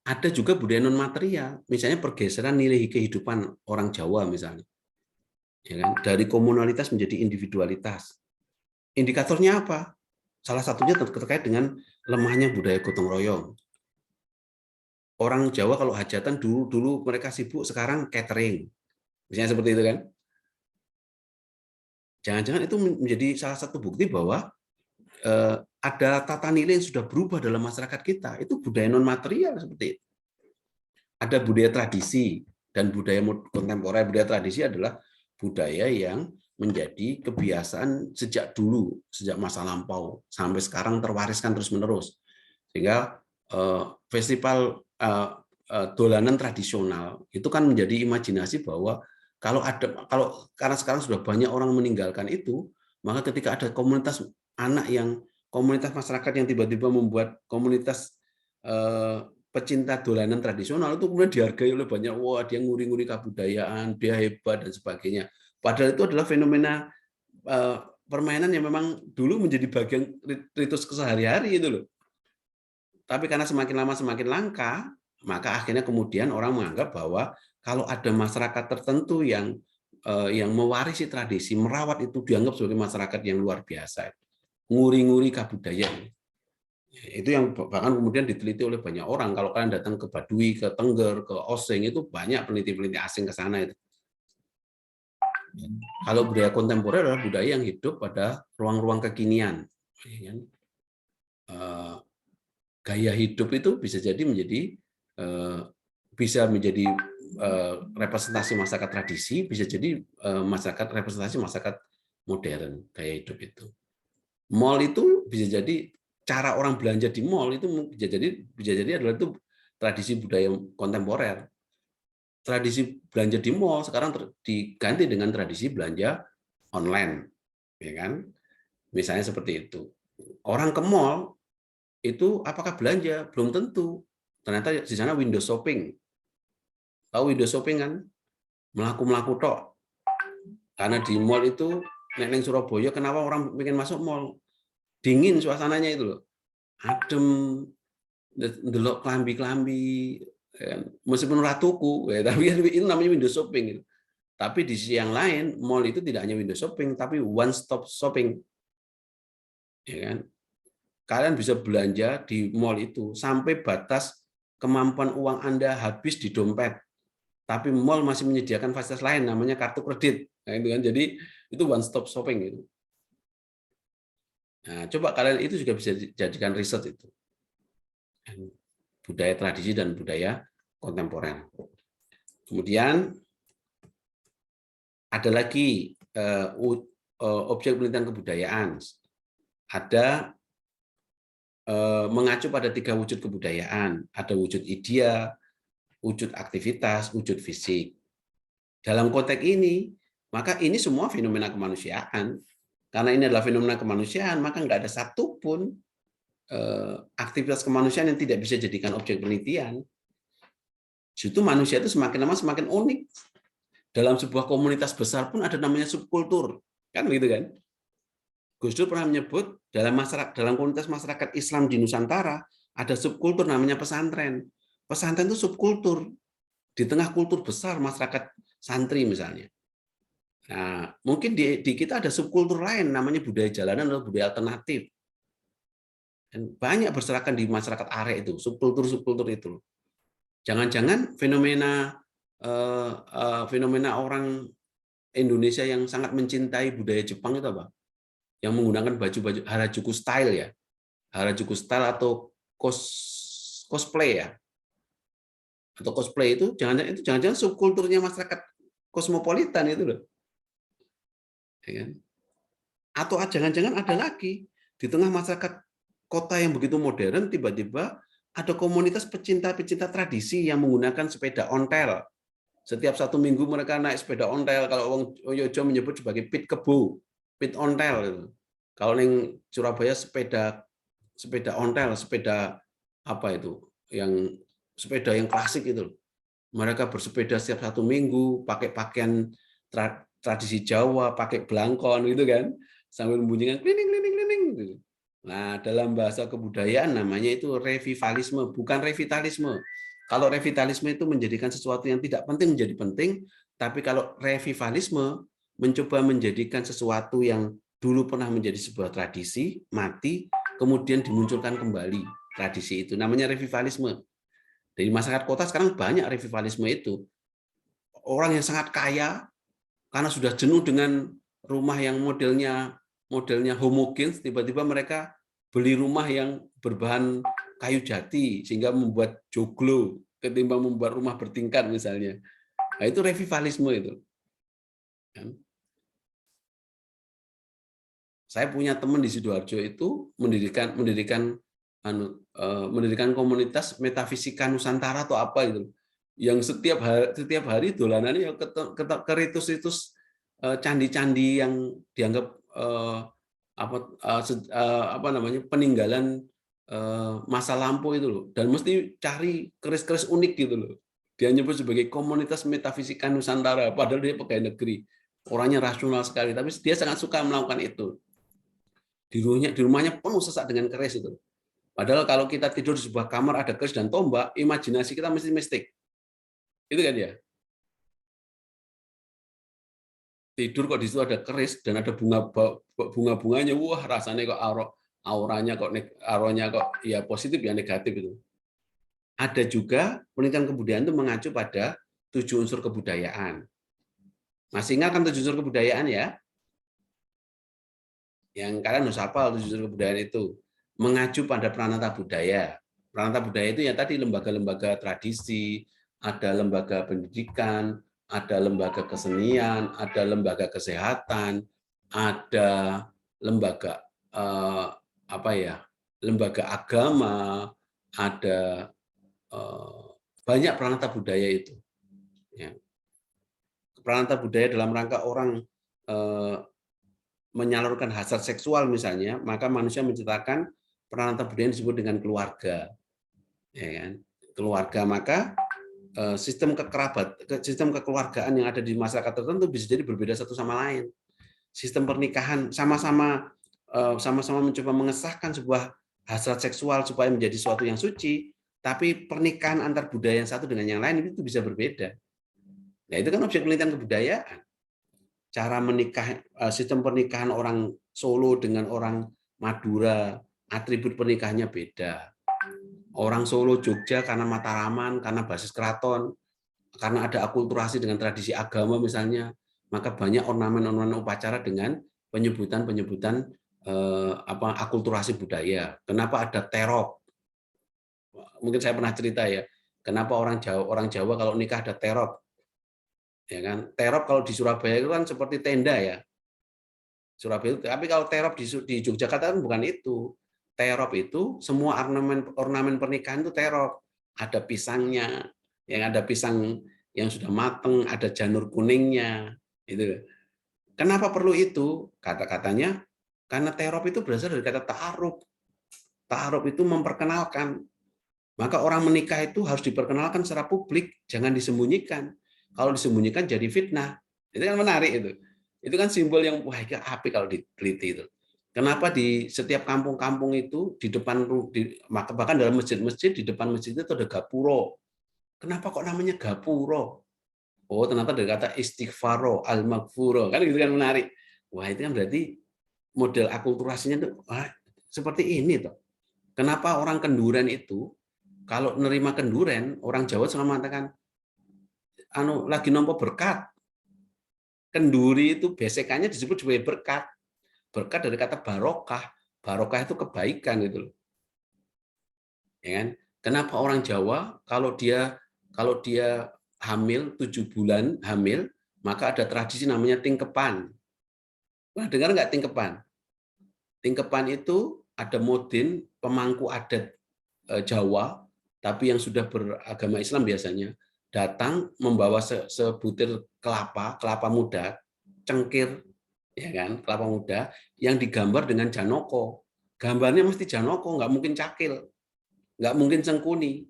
A: Ada juga budaya non material, misalnya pergeseran nilai kehidupan orang Jawa misalnya, ya kan? Dari komunalitas menjadi individualitas. Indikatornya apa? Salah satunya terkait dengan lemahnya budaya gotong royong. Orang Jawa kalau hajatan dulu mereka sibuk, sekarang catering, misalnya seperti itu kan? Jangan-jangan itu menjadi salah satu bukti bahwa ada tata nilai yang sudah berubah dalam masyarakat kita. Itu budaya non material seperti itu. Ada budaya tradisi dan budaya kontemporer. Budaya tradisi adalah budaya yang menjadi kebiasaan sejak dulu, sejak masa lampau sampai sekarang terwariskan terus-menerus. Sehingga festival dolanan tradisional itu kan menjadi imajinasi bahwa karena sekarang sudah banyak orang meninggalkan itu, maka ketika ada komunitas komunitas masyarakat yang tiba-tiba membuat komunitas pecinta dolanan tradisional itu kemudian dihargai oleh banyak, wah dia nguri-nguri kebudayaan, dia hebat dan sebagainya. Padahal itu adalah fenomena permainan yang memang dulu menjadi bagian ritus kesehari-hari itu loh. Tapi karena semakin lama semakin langka, maka akhirnya kemudian orang menganggap bahwa kalau ada masyarakat tertentu yang mewarisi tradisi, merawat itu dianggap sebagai masyarakat yang luar biasa. Nguri-nguri kebudayaan. Itu yang bahkan kemudian diteliti oleh banyak orang. Kalau kalian datang ke Baduy, ke Tengger, ke Osing, itu banyak peneliti-peneliti asing ke sana itu. Kalau budaya kontemporer adalah budaya yang hidup pada ruang-ruang kekinian. Gaya hidup itu bisa menjadi representasi masyarakat tradisi, bisa jadi representasi masyarakat modern, gaya hidup itu. Mall itu bisa jadi cara orang belanja di mall itu bisa jadi adalah itu tradisi budaya kontemporer. Tradisi belanja di mall sekarang diganti dengan tradisi belanja online, ya kan? Misalnya seperti itu. Orang ke mall itu apakah belanja? Belum tentu. Ternyata di sana window shopping. Tahu window shopping kan? Melaku-melaku tok. Karena di mall itu Neng Surabaya, kenapa orang pengen masuk mall? Dingin suasananya itu loh. Adem, ndelok klambi-klambi, meskipun ratuku, tapi itu namanya window shopping. Tapi di sisi yang lain, mall itu tidak hanya window shopping, tapi one stop shopping. Ya kan? Kalian bisa belanja di mall itu sampai batas kemampuan uang Anda habis di dompet. Tapi mall masih menyediakan fasilitas lain, namanya kartu kredit. Nah, itu kan. Jadi itu one stop shopping itu. Nah, coba kalian itu juga bisa dijadikan riset itu. budaya tradisi dan budaya kontemporer. Kemudian ada lagi objek penelitian kebudayaan. Ada mengacu pada 3 wujud kebudayaan. Ada wujud idea, wujud aktivitas, wujud fisik. Dalam konteks ini, maka ini semua fenomena kemanusiaan. Karena ini adalah fenomena kemanusiaan, maka nggak ada satupun aktivitas kemanusiaan yang tidak bisa dijadikan objek penelitian. Justru manusia itu semakin lama semakin unik. Dalam sebuah komunitas besar pun ada namanya subkultur, kan begitu kan? Gus Dur pernah menyebut dalam komunitas masyarakat Islam di Nusantara ada subkultur namanya pesantren. Pesantren itu subkultur di tengah kultur besar masyarakat santri misalnya. Nah, mungkin di kita ada subkultur lain namanya budaya jalanan atau budaya alternatif. Dan banyak berserakan di masyarakat are itu, subkultur itu. Jangan-jangan fenomena orang Indonesia yang sangat mencintai budaya Jepang itu apa? Yang menggunakan baju-baju Harajuku style ya. Harajuku style atau cosplay ya. Atau cosplay itu jangan-jangan subkulturnya masyarakat kosmopolitan itu loh. Ya kan? Atau jangan-jangan ada lagi di tengah masyarakat kota yang begitu modern tiba-tiba ada komunitas pecinta-pecinta tradisi yang menggunakan sepeda ontel. Setiap 1 minggu mereka naik sepeda ontel. Kalau orang Yojo menyebut sebagai pit kebo, pit ontel. Kalau yang Surabaya sepeda ontel, sepeda apa itu? Yang sepeda yang klasik itu. Mereka bersepeda setiap 1 minggu, pakai pakaian tradisi Jawa, pakai blangkon gitu kan, sambil membunyikan klining. Nah, dalam bahasa kebudayaan namanya itu revivalisme, bukan revitalisme. Kalau revitalisme itu menjadikan sesuatu yang tidak penting menjadi penting, tapi kalau revivalisme mencoba menjadikan sesuatu yang dulu pernah menjadi sebuah tradisi, mati, kemudian dimunculkan kembali tradisi itu. Namanya revivalisme. Dari masyarakat kota sekarang banyak revivalisme itu. Orang yang sangat kaya, karena sudah jenuh dengan rumah yang modelnya homogen, tiba-tiba mereka beli rumah yang berbahan kayu jati sehingga membuat joglo ketimbang membuat rumah bertingkat misalnya. Nah, itu revivalisme itu. Saya punya teman di Sidoarjo itu mendirikan komunitas metafisika Nusantara atau apa itu, yang setiap hari dolanannya ke ritus-ritus candi-candi yang dianggap peninggalan masa lampau itu loh, dan mesti cari keris-keris unik gitu loh. Dia nyebut sebagai komunitas metafisika Nusantara, padahal dia pegawai negeri, orangnya rasional sekali, tapi dia sangat suka melakukan itu. Di rumahnya penuh sesak dengan keris itu. Padahal kalau kita tidur di sebuah kamar ada keris dan tombak, imajinasi kita mesti mistik, itu kan ya. Tidur kok di situ ada keris dan ada bunga-bunganya, wah rasanya kok auranya kok ya positif ya negatif itu. Ada juga penelitian kebudayaan itu mengacu pada 7 unsur kebudayaan. Masih ingat kan 7 unsur kebudayaan ya? Yang kalian harus hafal 7 unsur kebudayaan itu. Mengacu pada pranata budaya. Pranata budaya itu ya tadi lembaga-lembaga tradisi, ada lembaga pendidikan, ada lembaga kesenian, ada lembaga kesehatan, ada lembaga lembaga agama, ada banyak pranata budaya itu. Ya. Pranata budaya dalam rangka orang menyalurkan hasrat seksual misalnya, maka manusia menciptakan pranata budaya yang disebut dengan keluarga. Ya kan? Keluarga, maka sistem kekeluargaan yang ada di masyarakat tertentu bisa jadi berbeda satu sama lain. Sistem pernikahan sama-sama mencoba mengesahkan sebuah hasrat seksual supaya menjadi sesuatu yang suci, tapi pernikahan antar budaya yang satu dengan yang lain itu bisa berbeda. Nah, itu kan objek penelitian kebudayaan. Cara menikah, sistem pernikahan orang Solo dengan orang Madura, atribut pernikahannya beda. Orang Solo, Jogja karena Mataraman, karena basis keraton, karena ada akulturasi dengan tradisi agama misalnya, maka banyak ornamen-ornamen upacara dengan penyebutan akulturasi budaya. Kenapa ada terop? mungkin saya pernah cerita ya, kenapa orang Jawa kalau nikah ada terop, ya kan? Terop kalau di Surabaya itu kan seperti tenda ya, Surabaya. Tapi kalau terop di Yogyakarta kan bukan itu. Terop itu semua ornamen pernikahan itu terop. Ada pisangnya, yang ada pisang yang sudah mateng, ada janur kuningnya. Itu. Kenapa perlu itu? Kata-katanya karena terop itu berasal dari kata ta'aruf. Ta'aruf itu memperkenalkan. Maka orang menikah itu harus diperkenalkan secara publik, jangan disembunyikan. Kalau disembunyikan jadi fitnah. Itu kan menarik itu. Itu kan simbol yang wah itu apik kalau diteliti itu. Kenapa di setiap kampung-kampung itu di depan bahkan dalam masjid-masjid di depan masjid itu ada gapuro. Kenapa kok namanya gapuro? Oh, ternyata dari kata istighfaro, al-maghfuro. Kan itu kan menarik. Wah, itu kan berarti model akulturasinya itu seperti ini toh. Kenapa orang Kenduren itu kalau nerima kenduren, orang Jawa selalu mengatakan lagi nompo berkat. Kenduri itu besekannya disebut sebagai berkat. Berkat dari kata barokah. Barokah itu kebaikan gitu loh. Ya kan? Kenapa orang Jawa kalau dia hamil 7 bulan hamil, maka ada tradisi namanya tingkepan. Wah, dengar nggak tingkepan? Tingkepan itu ada modin pemangku adat Jawa, tapi yang sudah beragama Islam biasanya, datang membawa sebutir kelapa muda, cengkir, ya kan, kelapa muda yang digambar dengan janoko. Gambarnya mesti janoko, nggak mungkin cakil, nggak mungkin cengkuni.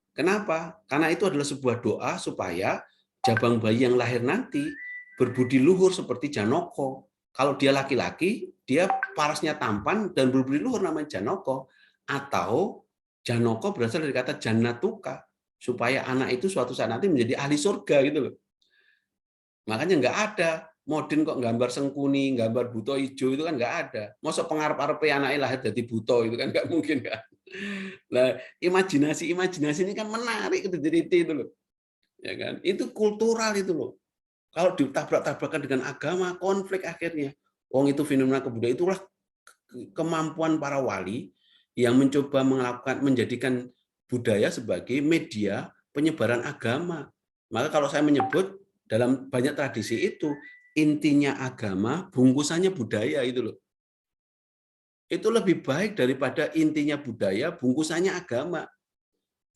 A: Kenapa? Karena itu adalah sebuah doa supaya jabang bayi yang lahir nanti berbudi luhur seperti janoko. Kalau dia laki-laki, dia parasnya tampan dan berbudi luhur namanya janoko. Atau janoko berasal dari kata jannatuka, supaya anak itu suatu saat nanti menjadi ahli surga gitu loh. Makanya nggak ada modin kok gambar sengkuni, gambar buto hijau itu kan nggak ada. Masa pengarep-arep anaknya lahir jadi buto itu kan nggak mungkin kan. Nah, imajinasi ini kan menarik itu loh. Ya kan? Itu kultural itu loh. Kalau ditabrak-tabrakan dengan agama, konflik akhirnya. Wong itu fenomena kebudayaan, itulah kemampuan para wali yang mencoba menjadikan budaya sebagai media penyebaran agama. Maka kalau saya menyebut dalam banyak tradisi itu, intinya agama, bungkusannya budaya itu loh. Itu lebih baik daripada intinya budaya, bungkusannya agama.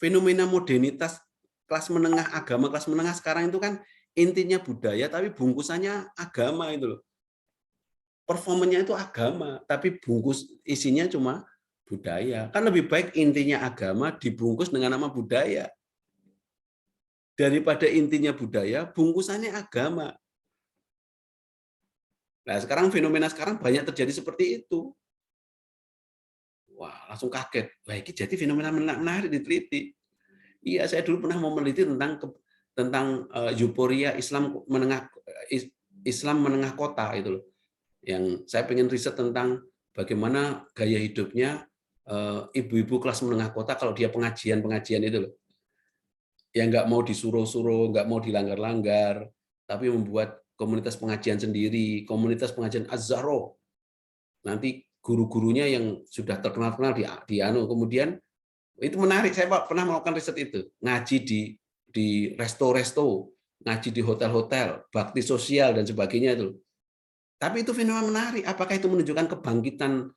A: Fenomena modernitas kelas menengah, agama kelas menengah sekarang itu kan intinya budaya, tapi bungkusannya agama itu loh. Performanya itu agama, tapi bungkus isinya cuma budaya. Kan lebih baik intinya agama dibungkus dengan nama budaya. Daripada intinya budaya, bungkusannya agama. Nah, fenomena sekarang banyak terjadi seperti itu. Wah, langsung kaget. Wah, ini jadi fenomena menarik diteliti. Iya, saya dulu pernah mau meneliti tentang euforia Islam menengah kota itu loh. Yang saya pengen riset tentang bagaimana gaya hidupnya ibu-ibu kelas menengah kota kalau dia pengajian itu loh. Yang nggak mau disuruh-suruh, nggak mau dilanggar-langgar, tapi membuat komunitas pengajian sendiri, komunitas pengajian Az-Zahra. Nanti guru-gurunya yang sudah terkenal di kemudian itu menarik. Saya pernah melakukan riset itu, ngaji di resto-resto, ngaji di hotel-hotel, bakti sosial dan sebagainya itu. Tapi itu fenomena menarik. Apakah itu menunjukkan kebangkitan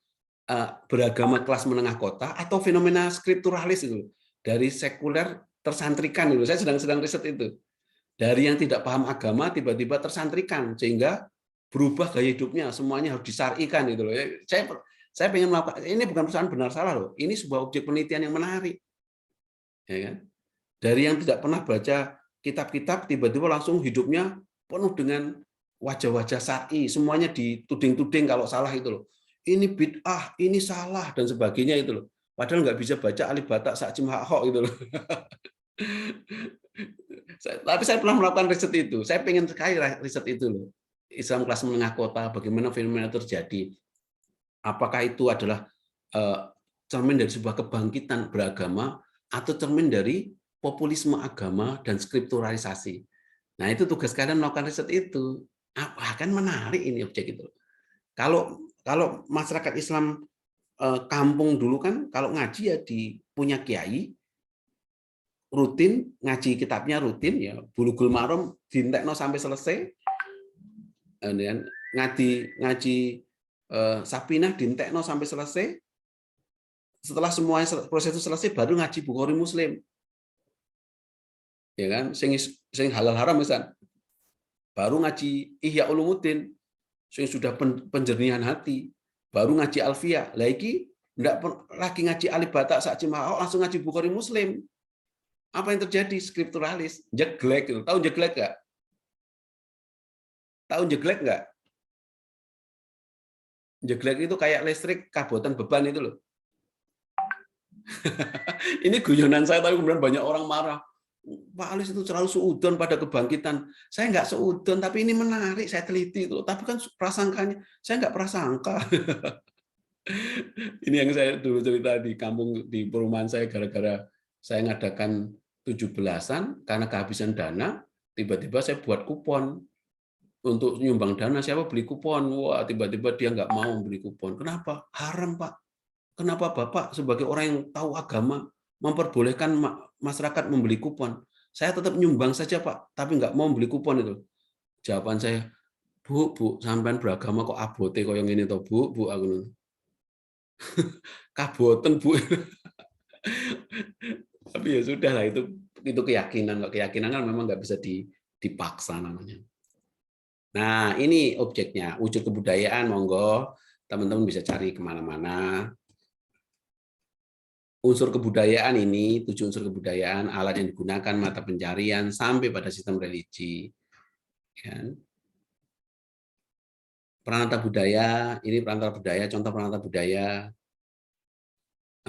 A: beragama kelas menengah kota atau fenomena skripturalis itu dari sekuler tersantrikan itu. Saya sedang riset itu. Dari yang tidak paham agama tiba-tiba tersantrikan sehingga berubah gaya hidupnya, semuanya harus disar'ikan gitu loh. Saya pengen melakukan, ini bukan persoalan benar salah loh. Ini sebuah objek penelitian yang menarik. Ya kan? Dari yang tidak pernah baca kitab-kitab tiba-tiba langsung hidupnya penuh dengan wajah-wajah syar'i, semuanya dituding-tuding kalau salah itu loh. Ini bid'ah, ini salah dan sebagainya itu loh. Padahal nggak bisa baca alif batak sakjim hak gitu loh. Tapi saya pernah melakukan riset itu. Saya pengen sekali riset itu loh. Islam kelas menengah kota, bagaimana fenomena terjadi. Apakah itu adalah cermin dari sebuah kebangkitan beragama atau cermin dari populisme agama dan skripturalisasi. Nah, itu tugas kalian melakukan riset itu. Akan menarik ini objek itu. Kalau masyarakat Islam kampung dulu kan kalau ngaji ya punya kiai, rutin, ngaji kitabnya rutin ya, Bulughul Maram dintekno sampai selesai. Kemudian ngaji Sapinah dintekno sampai selesai. Setelah semuanya proses itu selesai baru ngaji Bukhari Muslim. Ya kan, sing halal haram misal. Baru ngaji Ihya Ulumuddin sing sudah penjernihan hati, baru ngaji Alfiyah. Lah iki ndak lagi ngaji Alif Bata sak cimao langsung ngaji Bukhari Muslim. Apa yang terjadi? Skripturalis, jeglek itu. Tahu jeglek enggak? Tahu jeglek enggak? Jeglek itu kayak listrik kabotan beban itu loh. Ini guyonan saya, tapi kemudian banyak orang marah. Pak Alis itu terlalu seudon pada kebangkitan. Saya nggak seudon, tapi ini menarik, saya teliti itu. Tapi kan prasangkanya, saya nggak prasangka. Ini yang saya dulu cerita di kampung, di perumahan saya, gara-gara saya ngadakan 17-an, karena kehabisan dana, tiba-tiba saya buat kupon untuk nyumbang dana. Siapa beli kupon? Wah, tiba-tiba dia nggak mau beli kupon. Kenapa? Haram, Pak. Kenapa Bapak sebagai orang yang tahu agama memperbolehkan masyarakat membeli kupon? Saya tetap nyumbang saja, Pak, tapi nggak mau beli kupon itu. Jawaban saya, Bu, sampean beragama kok abote kok yang ini toh, Bu, aku. Kaboten, Bu. Tapi ya sudah lah, itu keyakinan. Keyakinan kan memang nggak bisa dipaksa namanya. Nah, ini objeknya, wujud kebudayaan, monggo teman-teman bisa cari kemana-mana. Unsur kebudayaan ini, 7 unsur kebudayaan, alat yang digunakan, mata pencarian, sampai pada sistem religi. Peranata budaya, ini peranata budaya, contoh peranata budaya.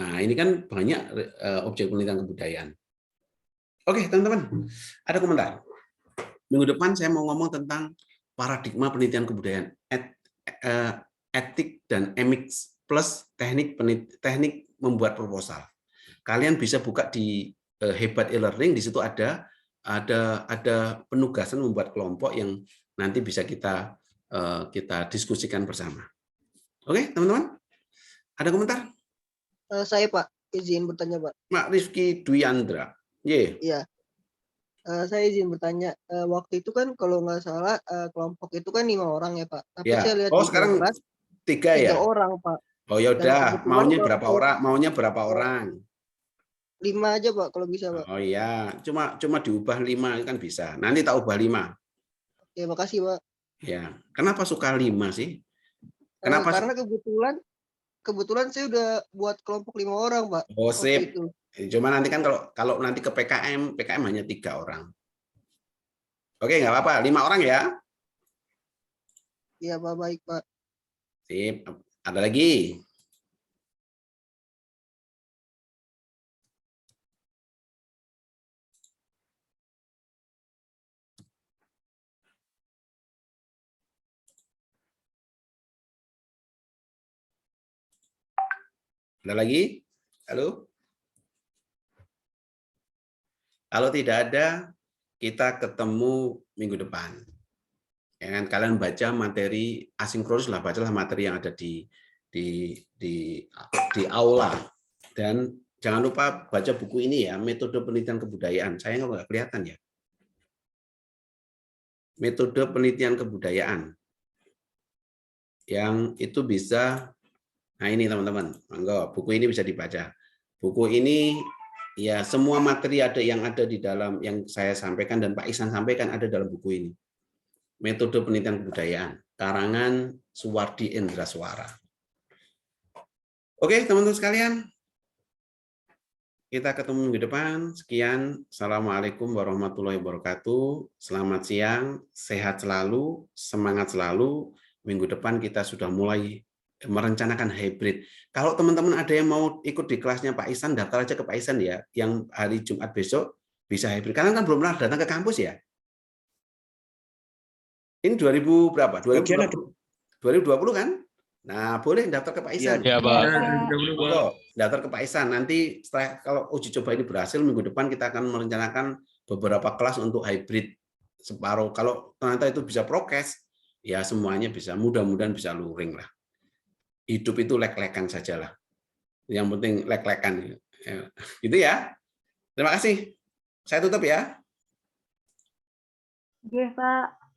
A: Nah, ini kan banyak objek penelitian kebudayaan. Oke, teman-teman, ada komentar. Minggu depan saya mau ngomong tentang paradigma penelitian kebudayaan, etik dan emix plus teknik membuat proposal. Kalian bisa buka di Hebat e-learning, di situ ada penugasan membuat kelompok yang nanti bisa kita diskusikan bersama. Oke, teman-teman? Ada komentar?
G: Saya, Pak, izin bertanya, Pak.
A: Mak Rizky Dwiandra.
G: Iya. Saya izin bertanya. Waktu itu kan kalau nggak salah kelompok itu kan 5 orang ya, Pak. Tapi
A: Ya.
G: saya lihat
A: Sekarang 3 ya?
G: 3 orang, Pak.
A: Oh ya udah, maunya berapa orang?
G: 5 aja, Pak, kalau bisa, Pak.
A: Oh iya, cuma diubah 5 kan bisa. Nanti tak ubah 5.
G: Oke, makasih, Pak.
A: Ya, kenapa suka 5 sih? Kenapa?
G: Karena kebetulan saya udah buat kelompok 5 orang, Pak.
A: Oh, sip.
G: Itu.
A: Cuma nanti kan kalau nanti ke PKM hanya 3 orang. Oke, nggak apa-apa, 5 orang ya.
G: Iya, Pak, baik, Pak.
A: Sip. Ada lagi? Ada lagi? Halo? Kalau tidak ada, kita ketemu minggu depan. Ya kan, kalian baca materi asinkronus lah, bacalah materi yang ada di aula. Dan jangan lupa baca buku ini ya, Metode Penelitian Kebudayaan. Saya nggak kelihatan ya. Metode Penelitian Kebudayaan. Yang itu bisa, nah ini teman-teman, buku ini bisa dibaca. Buku ini ya semua materi yang ada di dalam yang saya sampaikan dan Pak Ihsan sampaikan ada dalam buku ini. Metode Penelitian Kebudayaan, karangan Suwardi Endraswara. Oke, teman-teman sekalian, kita ketemu minggu depan. Sekian, Assalamualaikum warahmatullahi wabarakatuh. Selamat siang, sehat selalu, semangat selalu. Minggu depan kita sudah mulai merencanakan hybrid. Kalau teman-teman ada yang mau ikut di kelasnya Pak Ihsan, daftar aja ke Pak Ihsan ya, yang hari Jumat besok bisa hybrid. Kalian kan belum pernah datang ke kampus ya? Ini 2000 berapa? 2020 kan? Nah, boleh daftar ke Pak Ihsan.
F: Iya, Pak.
A: Daftar ke Pak Ihsan. Nanti setelah kalau uji coba ini berhasil, minggu depan kita akan merencanakan beberapa kelas untuk hybrid separuh. Kalau ternyata itu bisa prokes, ya semuanya bisa. Mudah-mudahan bisa luring lah. Hidup itu lek-lekan sajalah. Yang penting lek-lekan. Gitu ya. Terima kasih. Saya tutup ya.
H: Oke, Pak.